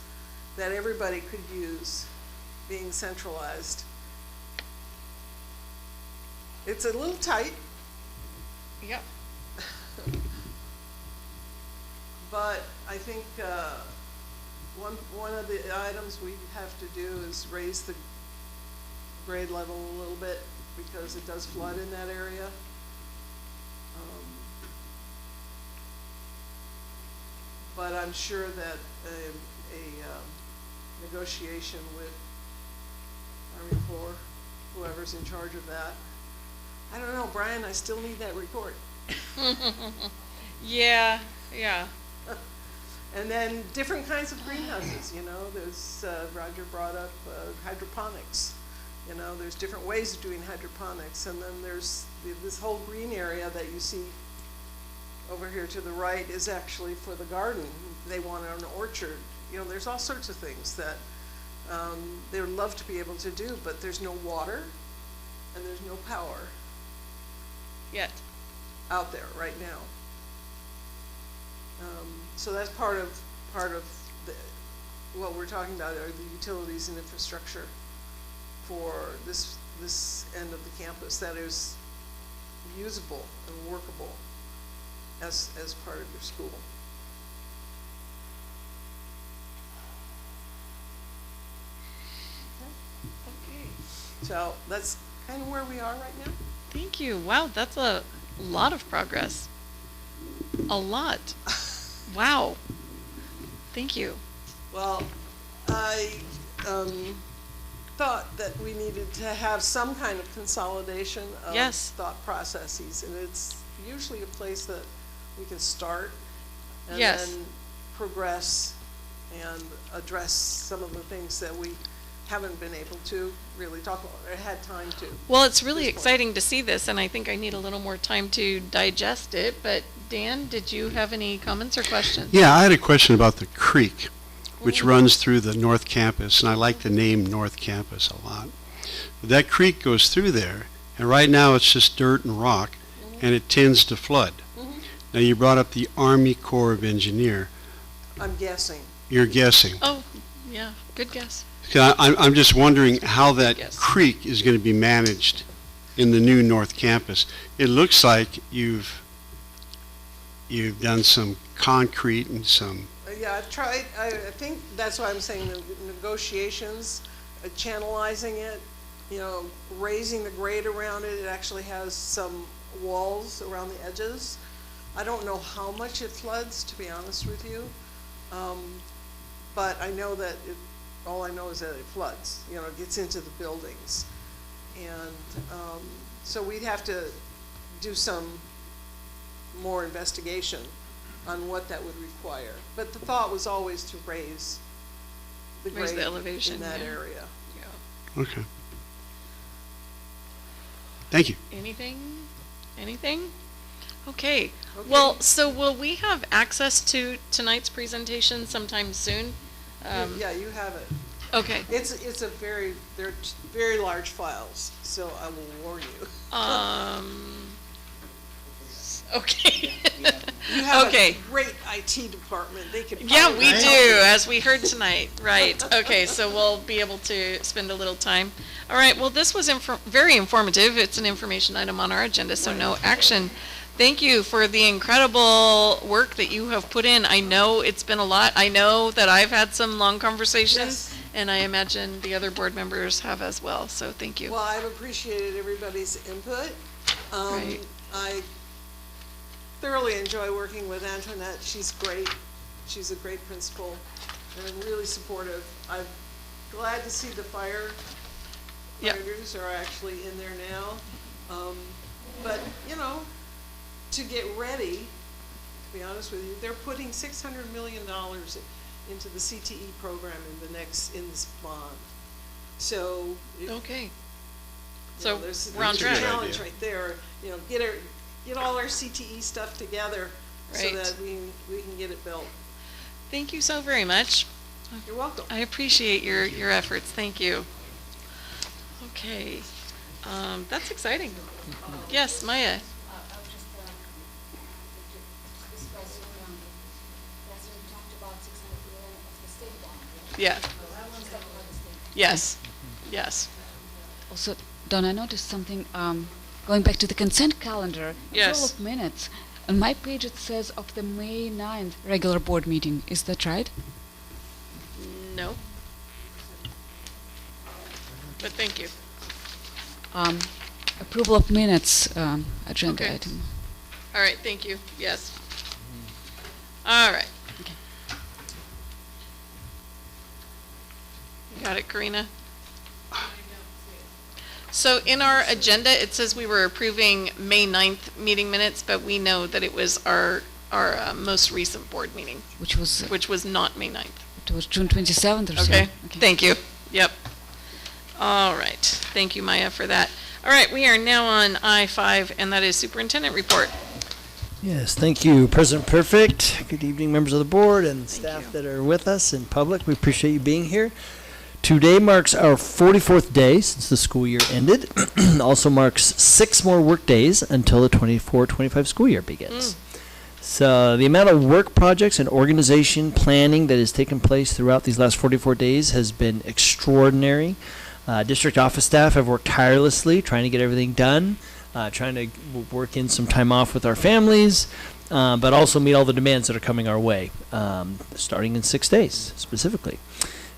that everybody could use, being centralized. It's a little tight, Yep. but I think one of the items we have to do is raise the grade level a little bit, because it does flood in that area. But I'm sure that a negotiation with Army Corps, whoever's in charge of that. I don't know, Brian, I still need that report. Yeah, yeah. And then different kinds of greenhouses, there's, Roger brought up hydroponics. There's different ways of doing hydroponics. And then there's this whole green area that you see over here to the right is actually for the garden. They want an orchard. There's all sorts of things that they would love to be able to do, but there's no water and there's no power Yet. out there right now. So that's part of what we're talking about are the utilities and infrastructure for this end of the campus that is usable and workable as part of your school. Okay. So that's kind of where we are right now. Thank you. Wow, that's a lot of progress. A lot. Wow. Thank you. Well, I thought that we needed to have some kind of consolidation of Yes. thought processes, and it's usually a place that we can start and Yes. then progress and address some of the things that we haven't been able to really talk about or had time to. Well, it's really This point. exciting to see this, and I think I need a little more time to digest it. But Dan, did you have any comments or questions? Yeah, I had a question about the creek, which runs through the North Campus, and I like the name North Campus a lot. But that creek goes through there, and right now it's just dirt and rock, and it tends to flood. Now, you brought up the Army Corps of Engineer. I'm guessing. You're guessing. Oh, yeah, good guess. I'm just wondering how that Yes. creek is going to be managed in the new North Campus. It looks like you've done some concrete and some, Yeah, I've tried, I think that's why I'm saying the negotiations, channelizing it, raising the grade around it. It actually has some walls around the edges. I don't know how much it floods, to be honest with you. But I know that all I know is that it floods, you know, it gets into the buildings. And so we'd have to do some more investigation on what that would require. But the thought was always to raise the Raise the grade elevation, in that yeah. area. Okay. Thank you. Anything? Anything? Okay. Well, so will we have access to tonight's presentation sometime soon? Yeah, you have it. Okay. It's a they're very large files, so I will warn you. Okay. You have Okay. a great IT department, they could. Yeah, probably- we do, as we heard tonight, right. Okay, so we'll be able to spend a little time. All right, well, this was very informative. It's an information item on our agenda, so no action. Thank you for the incredible work that you have put in. I know it's been a lot. I know that I've had some long conversations, and I imagine the other board members have as well, so thank you. Well, I've appreciated everybody's input. Right. I thoroughly enjoy working with Antoinette. She's great. She's a great principal and really supportive. I'm glad to see the Yep. firefighters are actually in there now. But, you know, to get ready, to be honest with you, they're putting $600 million into the CTE program in this bond. So. Okay. You So know, there's we're on a track. challenge right there, you know, get all our CTE stuff together so Right. that we can get it built. Thank you so very much. You're welcome. I appreciate your efforts. Thank you. Okay. That's exciting. Yes, Maya. Yeah. Yes. Yes. Also, Don, I noticed something, going back to the consent calendar. Yes. Couple of minutes. On my page it says of the May 9th regular board meeting. Is that right? No. But thank you. Approval of minutes, agenda Okay. item. All right, thank you. Yes. All right. You got it, Karina? So in our agenda, it says we were approving May 9th meeting minutes, but we know that it was our most recent board meeting, Which was not May 9th. it was June 27th or so. Okay, thank you. Yep. All right, thank you, Maya, for that. All right, we are now on I-5, and that is superintendent report. Yes, thank you, President Perfect. Good evening, members of the board and staff that are with us in public. We appreciate you being here. Today marks our 44th day since the school year ended. Also marks 6 more work days until the 24-25 school year begins. So the amount of work projects and organization planning that has taken place throughout these last 44 days has been extraordinary. District office staff have worked tirelessly trying to get everything done, trying to work in some time off with our families, but also meet all the demands that are coming our way, starting in 6 days specifically.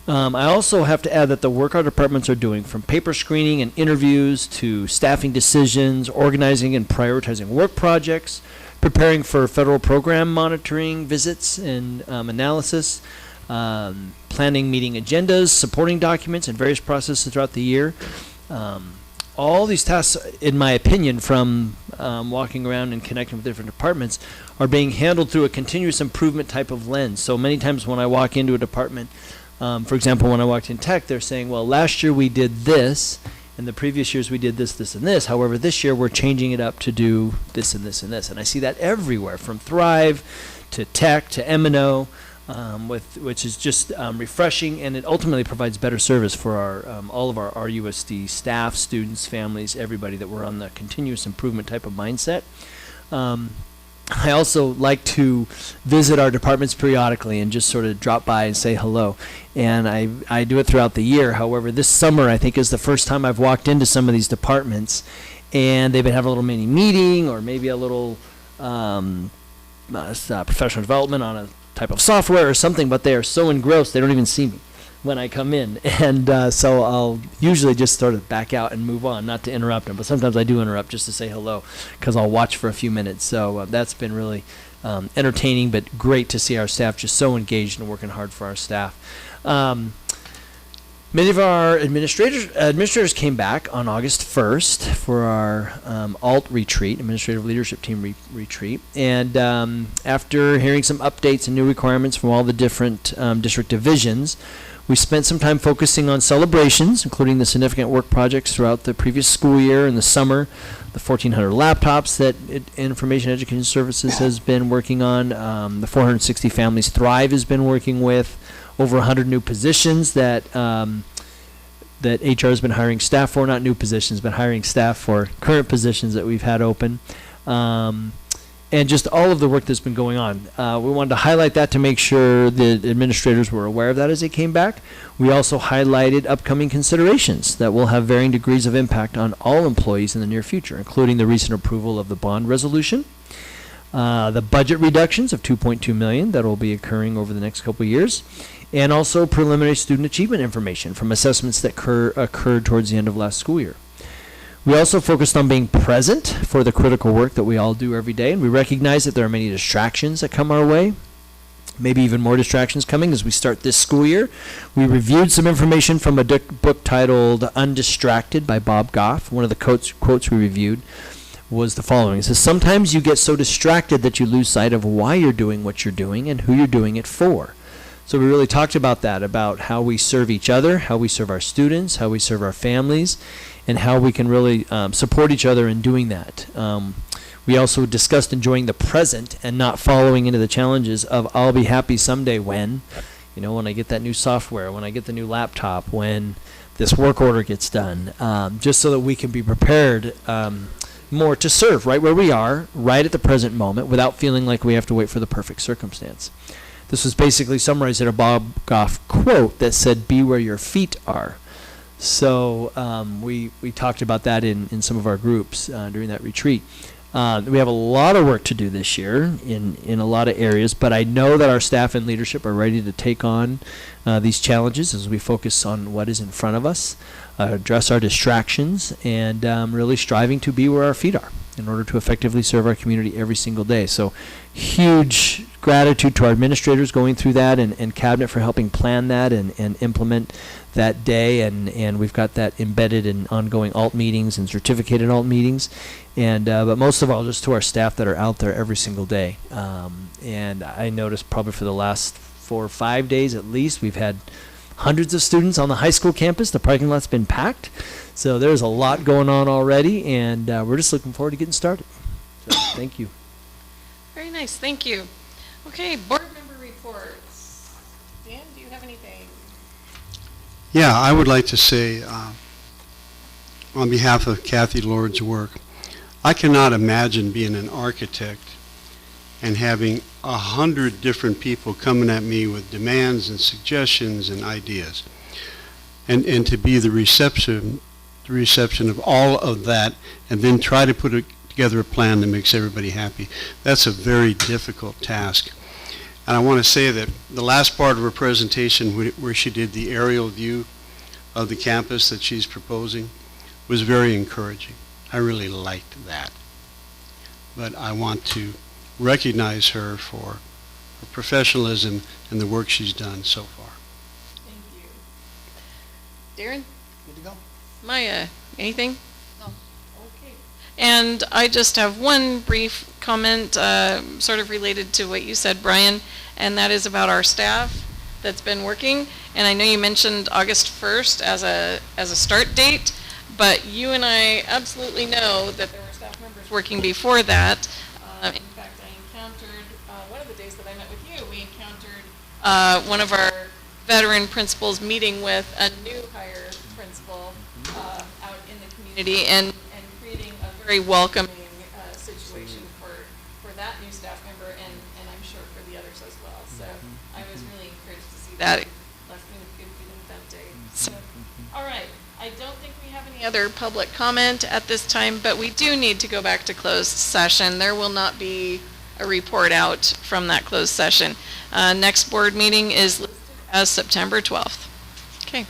I also have to add that the work our departments are doing, from paper screening and interviews to staffing decisions, organizing and prioritizing work projects, preparing for federal program monitoring visits and analysis, planning meeting agendas, supporting documents and various processes throughout the year. All these tasks, in my opinion, from walking around and connecting with different departments, are being handled through a continuous improvement type of lens. So many times when I walk into a department, for example, when I walked in tech, they're saying, well, last year we did this, and the previous years we did this, this, and this. However, this year we're changing it up to do this and this and this. And I see that everywhere, from Thrive to tech to M&O, which is just refreshing, and it ultimately provides better service for our all of our RUSD staff, students, families, everybody, that we're on the continuous improvement type of mindset. I also like to visit our departments periodically and just sort of drop by and say hello. And I do it throughout the year. However, this summer I think is the first time I've walked into some of these departments, and they've been having a little mini meeting or maybe a little professional development on a type of software or something, but they are so engrossed they don't even see me when I come in. And so I'll usually just sort of back out and move on, not to interrupt them, but sometimes I do interrupt just to say hello because I'll watch for a few minutes. So that's been really entertaining, but great to see our staff just so engaged and working hard for our staff. Many of our administrators came back on August 1st for our ALT retreat, Administrative Leadership Team retreat. And after hearing some updates and new requirements from all the different district divisions, we spent some time focusing on celebrations, including the significant work projects throughout the previous school year and the summer, the 1,400 laptops that Information Education Services has been working on, the 460 Families Thrive has been working with, over 100 new positions that that HR has been hiring staff for, not new positions, but hiring staff for current positions that we've had open. And just all of the work that's been going on. We wanted to highlight that to make sure the administrators were aware of that as they came back. We also highlighted upcoming considerations that will have varying degrees of impact on all employees in the near future, including the recent approval of the bond resolution, the budget reductions of $2.2 million that will be occurring over the next couple of years, and also preliminary student achievement information from assessments that occurred towards the end of last school year. We also focused on being present for the critical work that we all do every day, and we recognize that there are many distractions that come our way, maybe even more distractions coming as we start this school year. We reviewed some information from a book titled Undistracted by Bob Goff. One of the quotes we reviewed was the following. It says, "Sometimes you get so distracted that you lose sight of why you're doing what you're doing and who you're doing it for." So we really talked about that, about how we serve each other, how we serve our students, how we serve our families, and how we can really support each other in doing that. We also discussed enjoying the present and not following into the challenges of I'll be happy someday when I get that new software, when I get the new laptop, when this work order gets done, just so that we can be prepared more to serve right where we are, right at the present moment, without feeling like we have to wait for the perfect circumstance. This was basically summarized in a Bob Goff quote that said, "Be where your feet are." So we talked about that in some of our groups during that retreat. We have a lot of work to do this year in a lot of areas, but I know that our staff and leadership are ready to take on these challenges as we focus on what is in front of us, address our distractions, and really striving to be where our feet are in order to effectively serve our community every single day. So huge gratitude to our administrators going through that and Cabinet for helping plan that and implement that day. And we've got that embedded in ongoing ALT meetings and certificated ALT meetings. And but most of all, just to our staff that are out there every single day. And I noticed probably for the last 4 or 5 days at least, we've had hundreds of students on the high school campus. The parking lot's been packed. So there's a lot going on already, and we're just looking forward to getting started. So thank you. Very nice, thank you. Okay, board member reports. Dan, do you have anything? Yeah, I would like to say, on behalf of Kathy Lord's work, I cannot imagine being an architect and having 100 different people coming at me with demands and suggestions and ideas. And to be the reception of all of that, and then try to put together a plan that makes everybody happy. That's a very difficult task. And I want to say that the last part of her presentation, where she did the aerial view of the campus that she's proposing, was very encouraging. I really liked that. But I want to recognize her for her professionalism and the work she's done so far. Thank you. Darren? Good to go. Maya, anything? No. Okay. And I just have one brief comment, sort of related to what you said, Brian, and that is about our staff that's been working. And I know you mentioned August 1st as a start date, but you and I absolutely know that there were staff members working before that. In fact, I encountered, one of the days that I met with you, we encountered one of our veteran principals meeting with a new hire principal out in the community and creating a very welcoming situation for that new staff member and I'm sure for the others as well. So I was really encouraged to see that. It left me with good feeling that day. So, all right. I don't think we have any other public comment at this time, but we do need to go back to closed session. There will not be a report out from that closed session. Next board meeting is listed as September 12th. Okay.